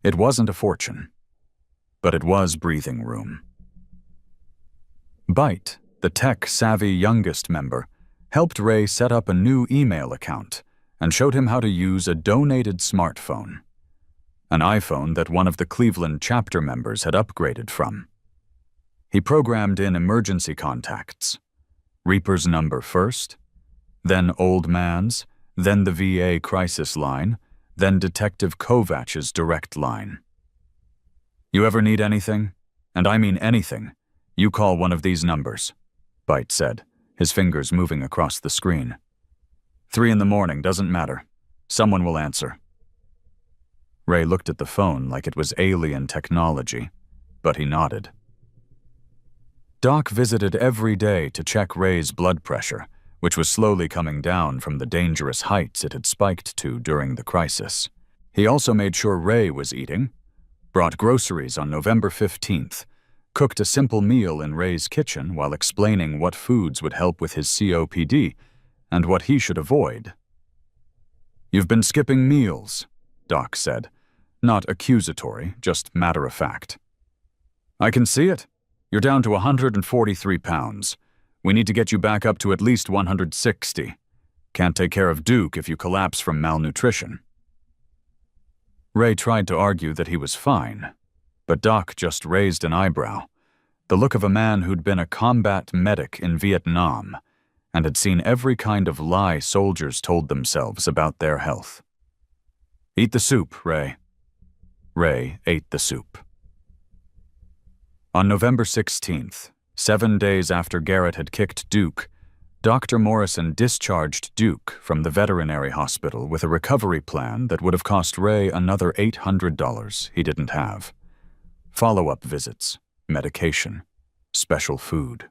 It wasn't a fortune, but it was breathing room. Byte, the tech-savvy youngest member, helped Ray set up a new email account and showed him how to use a donated smartphone, an iPhone that one of the Cleveland chapter members had upgraded from. He programmed in emergency contacts, Reaper's number first, then Old Man's, then the VA crisis line, then Detective Kovach's direct line. "You ever need anything, and I mean anything, you call one of these numbers," Byte said, his fingers moving across the screen. 3 in the morning, doesn't matter. Someone will answer. Ray looked at the phone like it was alien technology, but he nodded. Doc visited every day to check Ray's blood pressure, which was slowly coming down from the dangerous heights it had spiked to during the crisis. He also made sure Ray was eating, brought groceries on November 15th, cooked a simple meal in Ray's kitchen while explaining what foods would help with his COPD and what he should avoid. "You've been skipping meals," Doc said, not accusatory, just matter-of-fact. "I can see it. You're down to 143 pounds. We need to get you back up to at least 160. Can't take care of Duke if you collapse from malnutrition." Ray tried to argue that he was fine, but Doc just raised an eyebrow, the look of a man who'd been a combat medic in Vietnam and had seen every kind of lie soldiers told themselves about their health. "Eat the soup, Ray." Ray ate the soup. On November 16th, 7 days after Garrett had kicked Duke, Dr. Morrison discharged Duke from the veterinary hospital with a recovery plan that would have cost Ray another $800 he didn't have. Follow-up visits, medication, special food.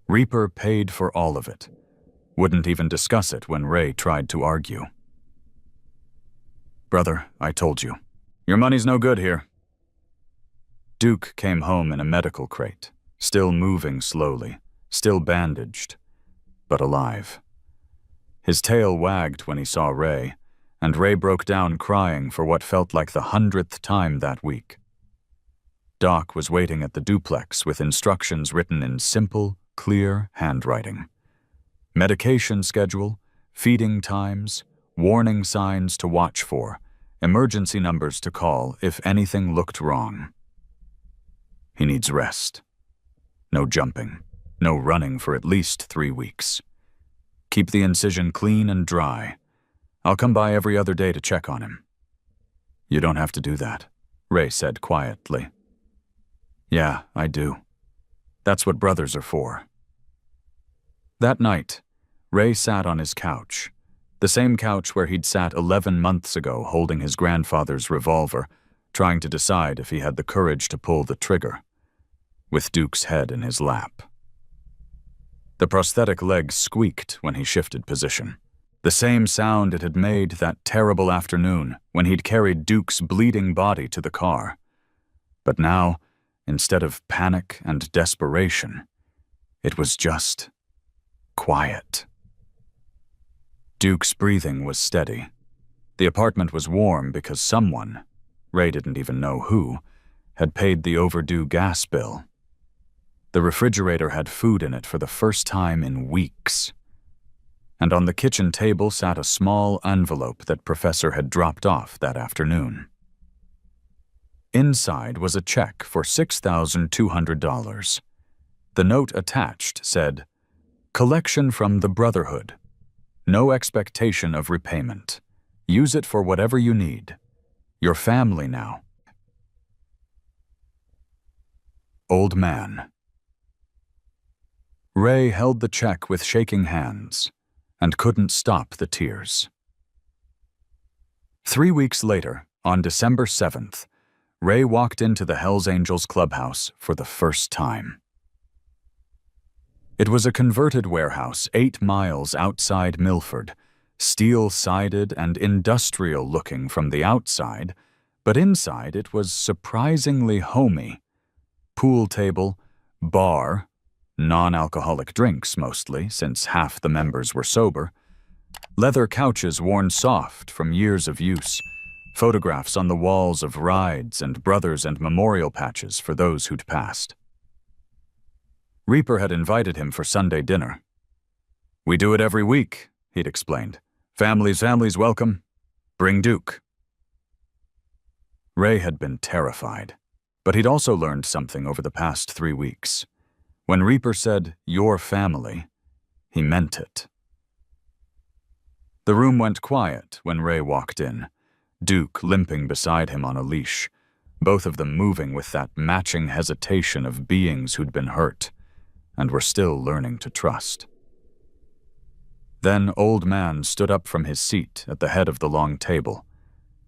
Reaper paid for all of it, wouldn't even discuss it when Ray tried to argue. "Brother, I told you. Your money's no good here." Duke came home in a medical crate, still moving slowly, still bandaged, but alive. His tail wagged when he saw Ray, and Ray broke down crying for what felt like the 100th time that week. Doc was waiting at the duplex with instructions written in simple, clear handwriting. Medication schedule, feeding times, warning signs to watch for, emergency numbers to call if anything looked wrong. He needs rest. No jumping, no running for at least 3 weeks. Keep the incision clean and dry. I'll come by every other day to check on him." "You don't have to do that," Ray said quietly. "Yeah, I do. That's what brothers are for." That night, Ray sat on his couch, the same couch where he'd sat 11 months ago holding his grandfather's revolver, trying to decide if he had the courage to pull the trigger, with Duke's head in his lap. The prosthetic leg squeaked when he shifted position, the same sound it had made that terrible afternoon when he'd carried Duke's bleeding body to the car. But now, instead of panic and desperation, it was just quiet. Duke's breathing was steady. The apartment was warm because someone, Ray didn't even know who, had paid the overdue gas bill. The refrigerator had food in it for the first time in weeks. And on the kitchen table sat a small envelope that Professor had dropped off that afternoon. Inside was a check for $6,200. The note attached said, "Collection from the Brotherhood. No expectation of repayment. Use it for whatever you need. Your family now." Old Man. Ray held the check with shaking hands and couldn't stop the tears. 3 weeks later, on December 7th, Ray walked into the Hells Angels clubhouse for the first time. It was a converted warehouse 8 miles outside Milford, steel-sided and industrial-looking from the outside, but inside it was surprisingly homey, pool table, bar, non-alcoholic drinks mostly, since half the members were sober, leather couches worn soft from years of use, photographs on the walls of rides and brothers and memorial patches for those who'd passed. Reaper had invited him for Sunday dinner. "We do it every week," he'd explained. Families welcome. Bring Duke." Ray had been terrified, but he'd also learned something over the past 3 weeks. When Reaper said, "your family," he meant it. The room went quiet when Ray walked in, Duke limping beside him on a leash, both of them moving with that matching hesitation of beings who'd been hurt and were still learning to trust. Then Old Man stood up from his seat at the head of the long table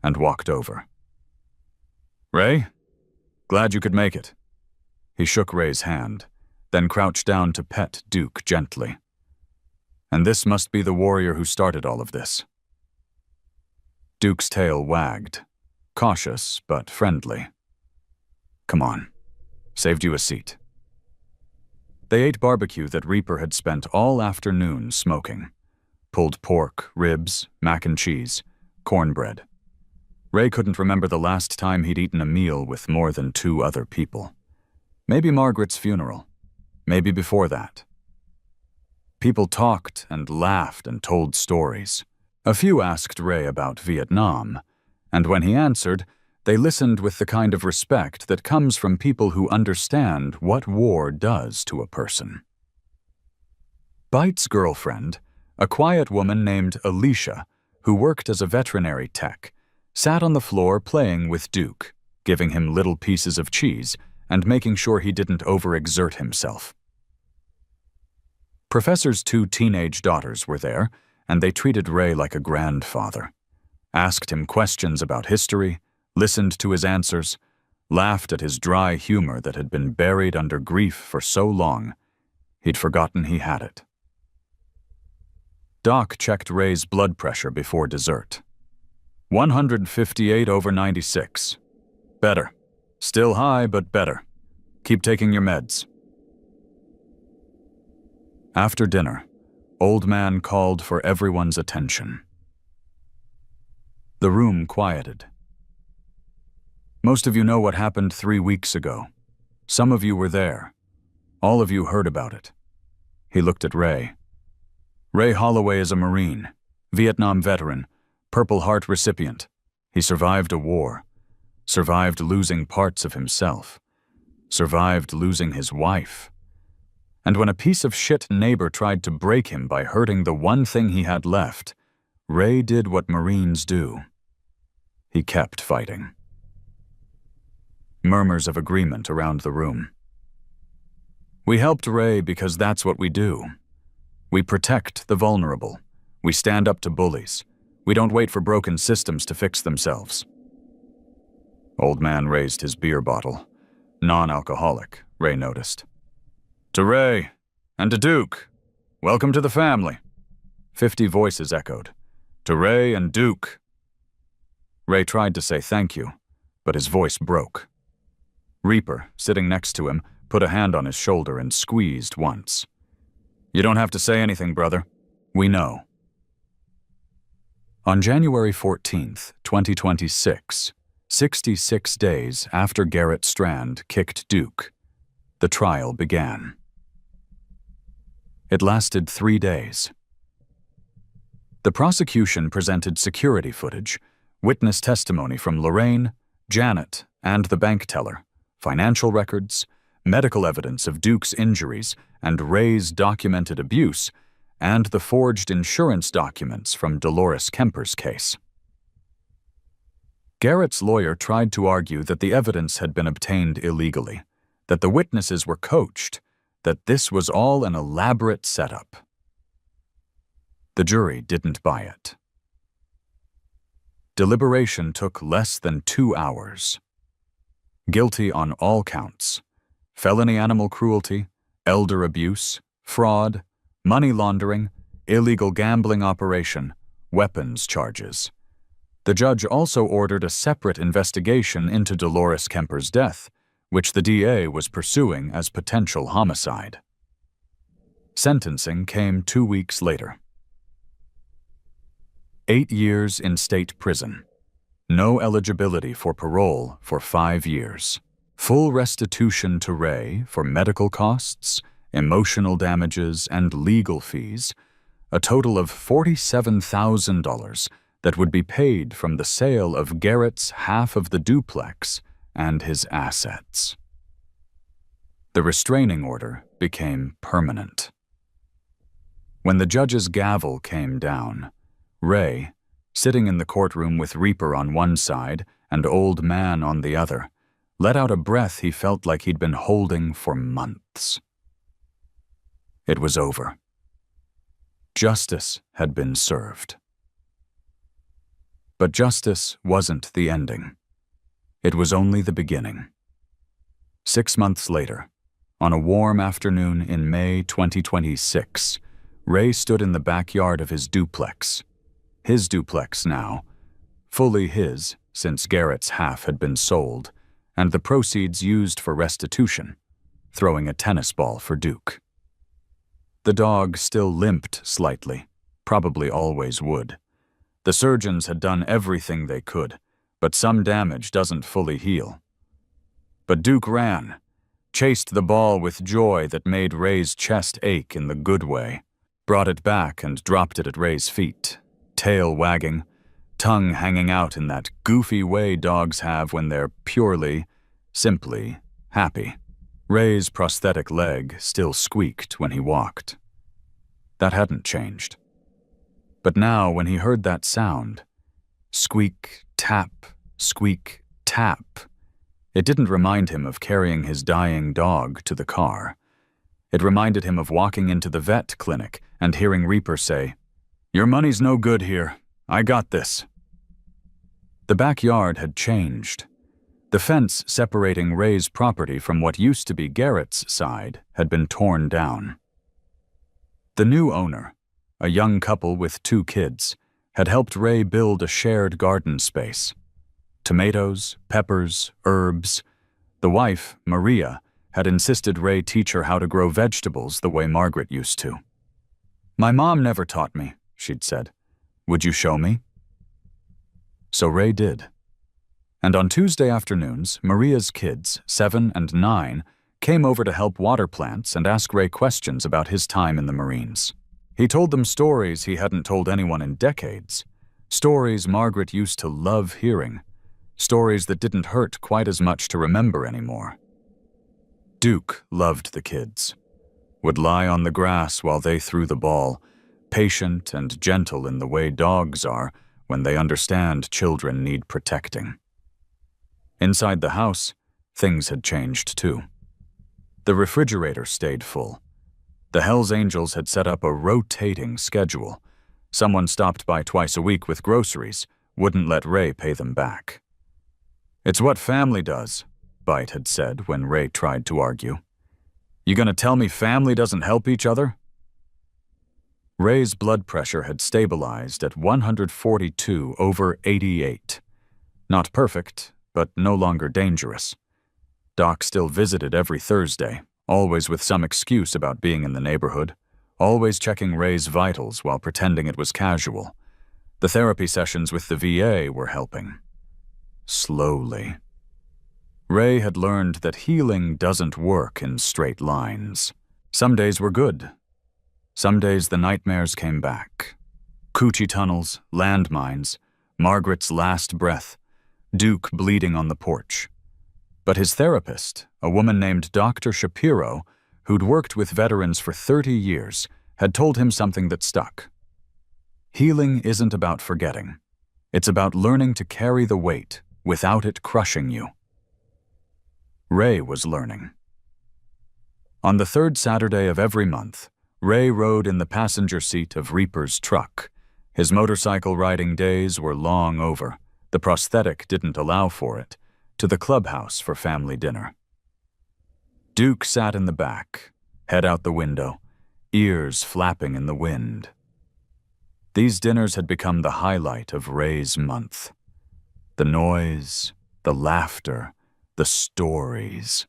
and walked over. "Ray, glad you could make it." He shook Ray's hand, then crouched down to pet Duke gently. "And this must be the warrior who started all of this." Duke's tail wagged, cautious but friendly. "Come on, saved you a seat." They ate barbecue that Reaper had spent all afternoon smoking. Pulled pork, ribs, mac and cheese, cornbread. Ray couldn't remember the last time he'd eaten a meal with more than 2 other people. Maybe Margaret's funeral. Maybe before that. People talked and laughed and told stories. A few asked Ray about Vietnam, and when he answered, they listened with the kind of respect that comes from people who understand what war does to a person. Bite's girlfriend, a quiet woman named Alicia, who worked as a veterinary tech, sat on the floor playing with Duke, giving him little pieces of cheese and making sure he didn't overexert himself. Professor's 2 teenage daughters were there, and they treated Ray like a grandfather, asked him questions about history, listened to his answers, laughed at his dry humor that had been buried under grief for so long, he'd forgotten he had it. Doc checked Ray's blood pressure before dessert. 158/96. Better. Still high, but better. Keep taking your meds. After dinner, Old Man called for everyone's attention. The room quieted. "Most of you know what happened 3 weeks ago. Some of you were there. All of you heard about it." He looked at Ray. "Ray Holloway is a Marine, Vietnam veteran, Purple Heart recipient. He survived a war, survived losing parts of himself, survived losing his wife. And when a piece of shit neighbor tried to break him by hurting the one thing he had left, Ray did what Marines do. He kept fighting." Murmurs of agreement around the room. "We helped Ray because that's what we do. We protect the vulnerable. We stand up to bullies. We don't wait for broken systems to fix themselves." Old Man raised his beer bottle. Non-alcoholic, Ray noticed. "To Ray, and to Duke, welcome to the family." 50 voices echoed. "To Ray and Duke." Ray tried to say thank you, but his voice broke. Reaper, sitting next to him, put a hand on his shoulder and squeezed once. "You don't have to say anything, brother. We know." On January 14th, 2026, 66 days after Garrett Strand kicked Duke, the trial began. It lasted 3 days. The prosecution presented security footage, witness testimony from Lorraine, Janet, and the bank teller, financial records, medical evidence of Duke's injuries and Ray's documented abuse, and the forged insurance documents from Dolores Kemper's case. Garrett's lawyer tried to argue that the evidence had been obtained illegally, that the witnesses were coached, that this was all an elaborate setup. The jury didn't buy it. Deliberation took less than 2 hours. Guilty on all counts: felony animal cruelty, elder abuse, fraud, money laundering, illegal gambling operation, weapons charges. The judge also ordered a separate investigation into Dolores Kemper's death, which the DA was pursuing as potential homicide. Sentencing came 2 weeks later. 8 years in state prison. No eligibility for parole for 5 years. Full restitution to Ray for medical costs, emotional damages, and legal fees, a total of $47,000 that would be paid from the sale of Garrett's half of the duplex and his assets. The restraining order became permanent. When the judge's gavel came down, Ray, sitting in the courtroom with Reaper on one side and Old Man on the other, let out a breath he felt like he'd been holding for months. It was over. Justice had been served. But justice wasn't the ending. It was only the beginning. 6 months later, on a warm afternoon in May 2026, Ray stood in the backyard of his duplex now, fully his since Garrett's half had been sold, and the proceeds used for restitution, throwing a tennis ball for Duke. The dog still limped slightly, probably always would. The surgeons had done everything they could, but some damage doesn't fully heal. But Duke ran, chased the ball with joy that made Ray's chest ache in the good way, brought it back and dropped it at Ray's feet, tail wagging, tongue hanging out in that goofy way dogs have when they're purely, simply happy. Ray's prosthetic leg still squeaked when he walked. That hadn't changed. But now when he heard that sound, squeak, tap, it didn't remind him of carrying his dying dog to the car. It reminded him of walking into the vet clinic and hearing Reaper say, "Your money's no good here. I got this." The backyard had changed. The fence separating Ray's property from what used to be Garrett's side had been torn down. The new owner, a young couple with 2 kids, had helped Ray build a shared garden space. Tomatoes, peppers, herbs. The wife, Maria, had insisted Ray teach her how to grow vegetables the way Margaret used to. "My mom never taught me," she'd said. "Would you show me?" So Ray did. And on Tuesday afternoons, Maria's kids, 7 and 9, came over to help water plants and ask Ray questions about his time in the Marines. He told them stories he hadn't told anyone in decades, stories Margaret used to love hearing, stories that didn't hurt quite as much to remember anymore. Duke loved the kids, would lie on the grass while they threw the ball, patient and gentle in the way dogs are when they understand children need protecting. Inside the house, things had changed too. The refrigerator stayed full. The Hells Angels had set up a rotating schedule. Someone stopped by twice a week with groceries, wouldn't let Ray pay them back. "It's what family does," Bite had said when Ray tried to argue. "You gonna tell me family doesn't help each other?" Ray's blood pressure had stabilized at 142/88. Not perfect, but no longer dangerous. Doc still visited every Thursday, always with some excuse about being in the neighborhood, always checking Ray's vitals while pretending it was casual. The therapy sessions with the VA were helping. Slowly. Ray had learned that healing doesn't work in straight lines. Some days were good. Some days the nightmares came back. Coochie tunnels, landmines, Margaret's last breath, Duke bleeding on the porch. But his therapist, a woman named Dr. Shapiro, who'd worked with veterans for 30 years, had told him something that stuck. Healing isn't about forgetting. It's about learning to carry the weight without it crushing you. Ray was learning. On the 3rd Saturday of every month, Ray rode in the passenger seat of Reaper's truck. His motorcycle riding days were long over. The prosthetic didn't allow for it. To the clubhouse for family dinner. Duke sat in the back, head out the window, ears flapping in the wind. These dinners had become the highlight of Ray's month. The noise, the laughter, The stories.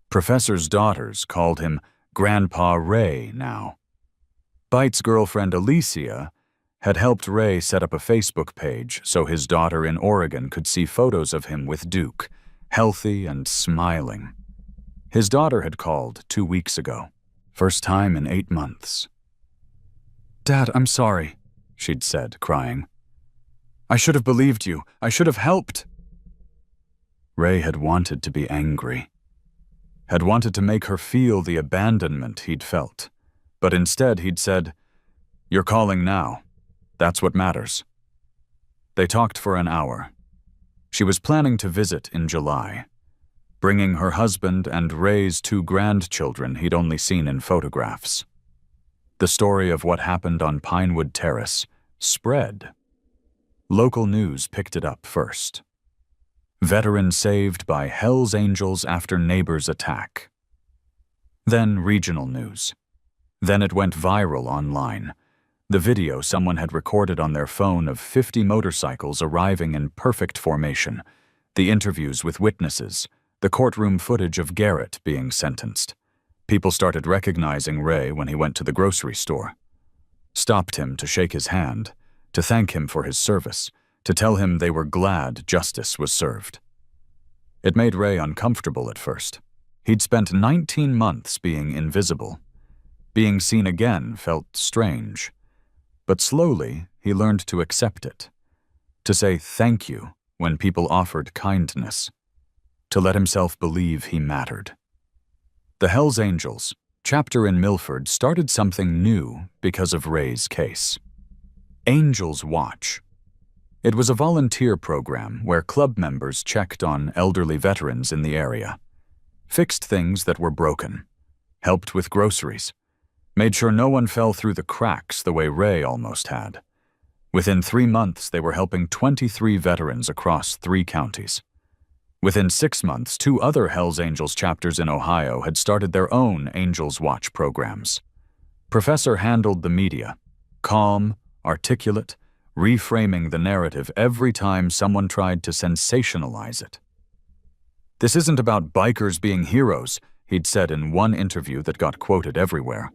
Professors' daughters called him Grandpa Ray now. Bite's girlfriend Alicia had helped Ray set up a Facebook page so his daughter in Oregon could see photos of him with Duke, healthy and smiling. His daughter had called 2 weeks ago, first time in 8 months. "Dad, I'm sorry," she'd said, crying. "I should have believed you. I should have helped." Ray had wanted to be angry, had wanted to make her feel the abandonment he'd felt, but instead he'd said, "You're calling now. That's what matters." They talked for an hour. She was planning to visit in July, bringing her husband and Ray's 2 grandchildren he'd only seen in photographs. The story of what happened on Pinewood Terrace spread. Local news picked it up first. Veteran saved by Hell's Angels after neighbor's attack. Then regional news. Then it went viral online. The video someone had recorded on their phone of 50 motorcycles arriving in perfect formation, the interviews with witnesses, the courtroom footage of Garrett being sentenced. People started recognizing Ray when he went to the grocery store. Stopped him to shake his hand, to thank him for his service, to tell him they were glad justice was served. It made Ray uncomfortable at first. He'd spent 19 months being invisible. Being seen again felt strange. But slowly, he learned to accept it, to say thank you when people offered kindness, to let himself believe he mattered. The Hells Angels, chapter in Milford, started something new because of Ray's case. Angels Watch. It was a volunteer program where club members checked on elderly veterans in the area, fixed things that were broken, helped with groceries, made sure no one fell through the cracks the way Ray almost had. Within 3 months, they were helping 23 veterans across 3 counties. Within 6 months, 2 other Hells Angels chapters in Ohio had started their own Angels Watch programs. Professor handled the media, calm, articulate, reframing the narrative every time someone tried to sensationalize it. "This isn't about bikers being heroes," he'd said in one interview that got quoted everywhere.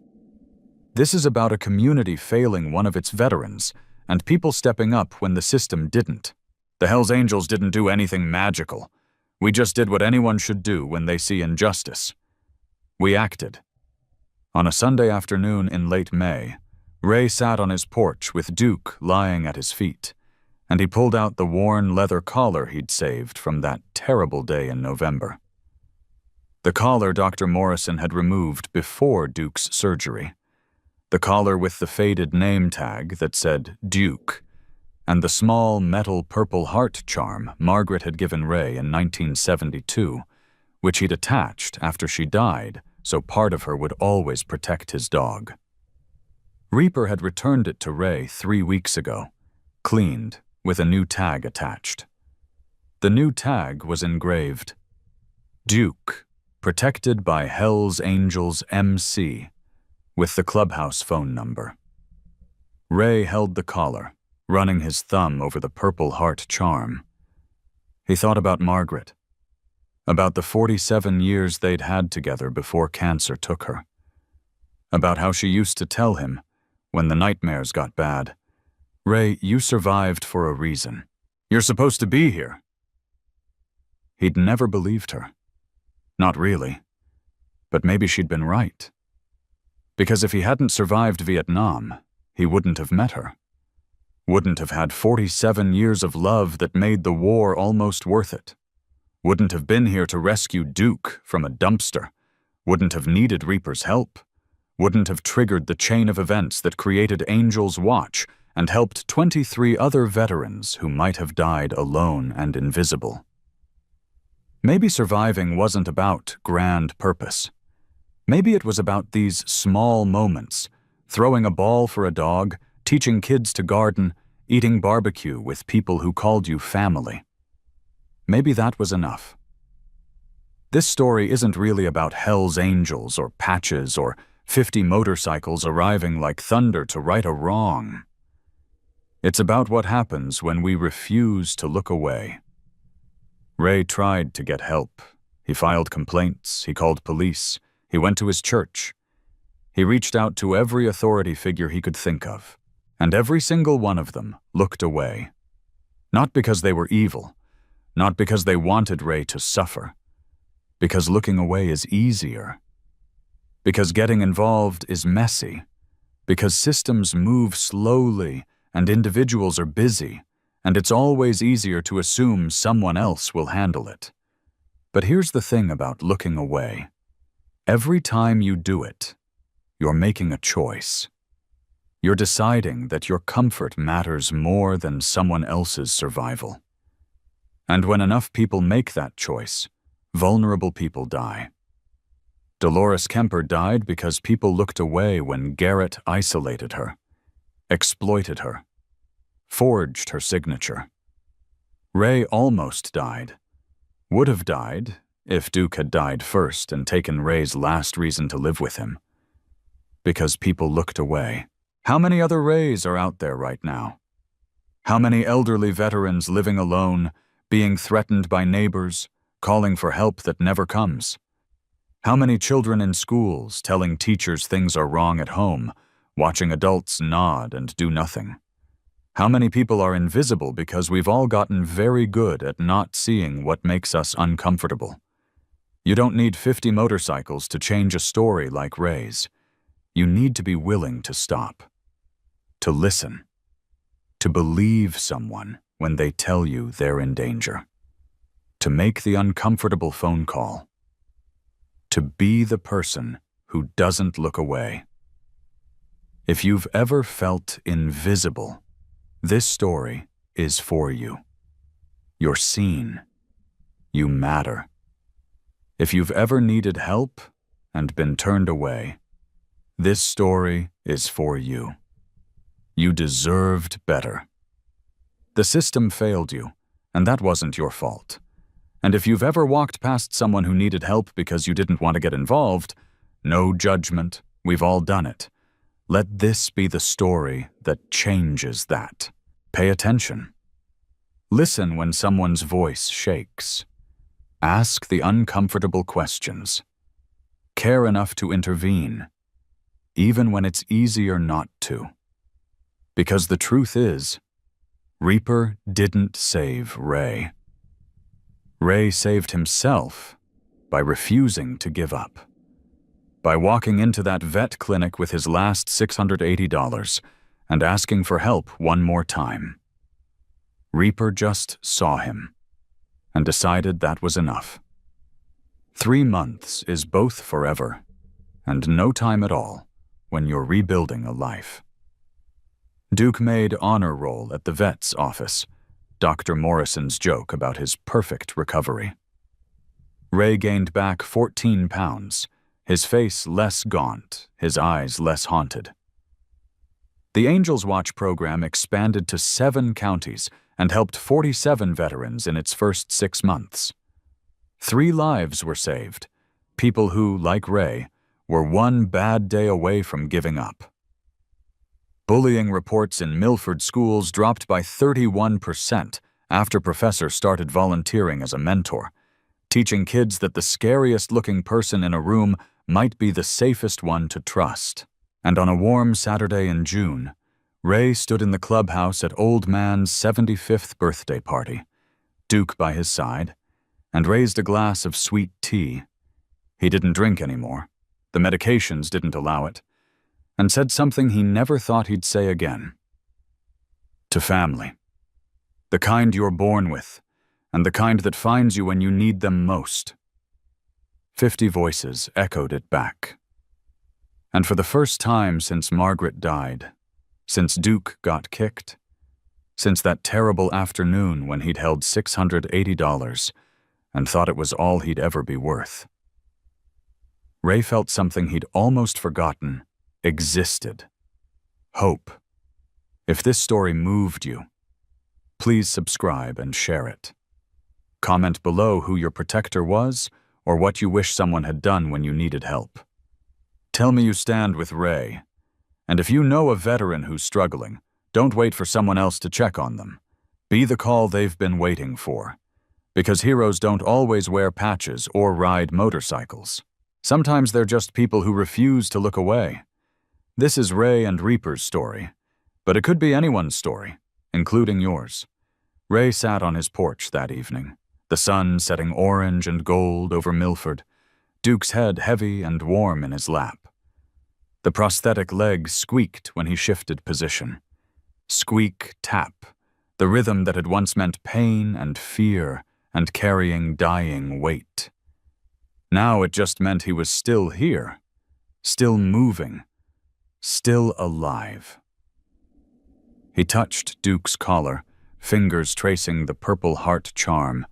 "This is about a community failing one of its veterans, and people stepping up when the system didn't. The Hells Angels didn't do anything magical. We just did what anyone should do when they see injustice. We acted." On a Sunday afternoon in late May, Ray sat on his porch with Duke lying at his feet, and he pulled out the worn leather collar he'd saved from that terrible day in November. The collar Dr. Morrison had removed before Duke's surgery. The collar with the faded name tag that said Duke, and the small metal purple heart charm Margaret had given Ray in 1972, which he'd attached after she died so part of her would always protect his dog. Reaper had returned it to Ray 3 weeks ago, cleaned, with a new tag attached. The new tag was engraved, Duke, protected by Hells Angels MC, with the clubhouse phone number. Ray held the collar, running his thumb over the purple heart charm. He thought about Margaret, about the 47 years they'd had together before cancer took her, about how she used to tell him, when the nightmares got bad, "Ray, you survived for a reason. You're supposed to be here." He'd never believed her. Not really. But maybe she'd been right. Because if he hadn't survived Vietnam, he wouldn't have met her. Wouldn't have had 47 years of love that made the war almost worth it. Wouldn't have been here to rescue Duke from a dumpster. Wouldn't have needed Reaper's help. Wouldn't have triggered the chain of events that created Angels Watch and helped 23 other veterans who might have died alone and invisible. Maybe surviving wasn't about grand purpose. Maybe it was about these small moments, throwing a ball for a dog, teaching kids to garden, eating barbecue with people who called you family. Maybe that was enough. This story isn't really about Hells Angels or patches or 50 motorcycles arriving like thunder to right a wrong. It's about what happens when we refuse to look away. Ray tried to get help. He filed complaints, he called police, he went to his church. He reached out to every authority figure he could think of, and every single one of them looked away. Not because they were evil, not because they wanted Ray to suffer, because looking away is easier, because getting involved is messy, because systems move slowly and individuals are busy, and it's always easier to assume someone else will handle it. But here's the thing about looking away. Every time you do it, you're making a choice. You're deciding that your comfort matters more than someone else's survival. And when enough people make that choice, vulnerable people die. Dolores Kemper died because people looked away when Garrett isolated her, exploited her, forged her signature. Ray almost died. Would have died if Duke had died first and taken Ray's last reason to live with him. Because people looked away. How many other Rays are out there right now? How many elderly veterans living alone, being threatened by neighbors, calling for help that never comes? How many children in schools telling teachers things are wrong at home, watching adults nod and do nothing? How many people are invisible because we've all gotten very good at not seeing what makes us uncomfortable? You don't need 50 motorcycles to change a story like Ray's. You need to be willing to stop, to listen, to believe someone when they tell you they're in danger, to make the uncomfortable phone call, to be the person who doesn't look away. If you've ever felt invisible, this story is for you. You're seen. You matter. If you've ever needed help and been turned away, this story is for you. You deserved better. The system failed you, and that wasn't your fault. And if you've ever walked past someone who needed help because you didn't want to get involved, no judgment, we've all done it. Let this be the story that changes that. Pay attention. Listen when someone's voice shakes. Ask the uncomfortable questions. Care enough to intervene, even when it's easier not to. Because the truth is, Reaper didn't save Ray. Ray saved himself by refusing to give up. By walking into that vet clinic with his last $680 and asking for help one more time. Reaper just saw him and decided that was enough. 3 months is both forever and no time at all when you're rebuilding a life. Duke made honor roll at the vet's office, Dr. Morrison's joke about his perfect recovery. Ray gained back 14 pounds, his face less gaunt, his eyes less haunted. The Angels Watch program expanded to 7 counties and helped 47 veterans in its first 6 months. 3 lives were saved, people who, like Ray, were one bad day away from giving up. Bullying reports in Milford schools dropped by 31% after professors started volunteering as a mentor, teaching kids that the scariest-looking person in a room might be the safest one to trust. And on a warm Saturday in June, Ray stood in the clubhouse at Old Man's 75th birthday party, Duke by his side, and raised a glass of sweet tea. He didn't drink anymore. The medications didn't allow it, and said something he never thought he'd say again. To family. The kind you're born with, and the kind that finds you when you need them most. 50 voices echoed it back. And for the first time since Margaret died, since Duke got kicked, since that terrible afternoon when he'd held $680 and thought it was all he'd ever be worth, Ray felt something he'd almost forgotten existed. Hope. If this story moved you, please subscribe and share it. Comment below who your protector was or what you wish someone had done when you needed help. Tell me you stand with Ray. And if you know a veteran who's struggling, don't wait for someone else to check on them. Be the call they've been waiting for. Because heroes don't always wear patches or ride motorcycles. Sometimes they're just people who refuse to look away. This is Ray and Reaper's story, but it could be anyone's story, including yours. Ray sat on his porch that evening, the sun setting orange and gold over Milford, Duke's head heavy and warm in his lap. The prosthetic leg squeaked when he shifted position. Squeak, tap, the rhythm that had once meant pain and fear and carrying dying weight. Now it just meant he was still here, still moving, still alive. He touched Duke's collar, fingers tracing the purple heart charm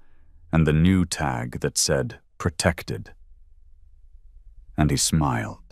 and the new tag that said protected. And he smiled.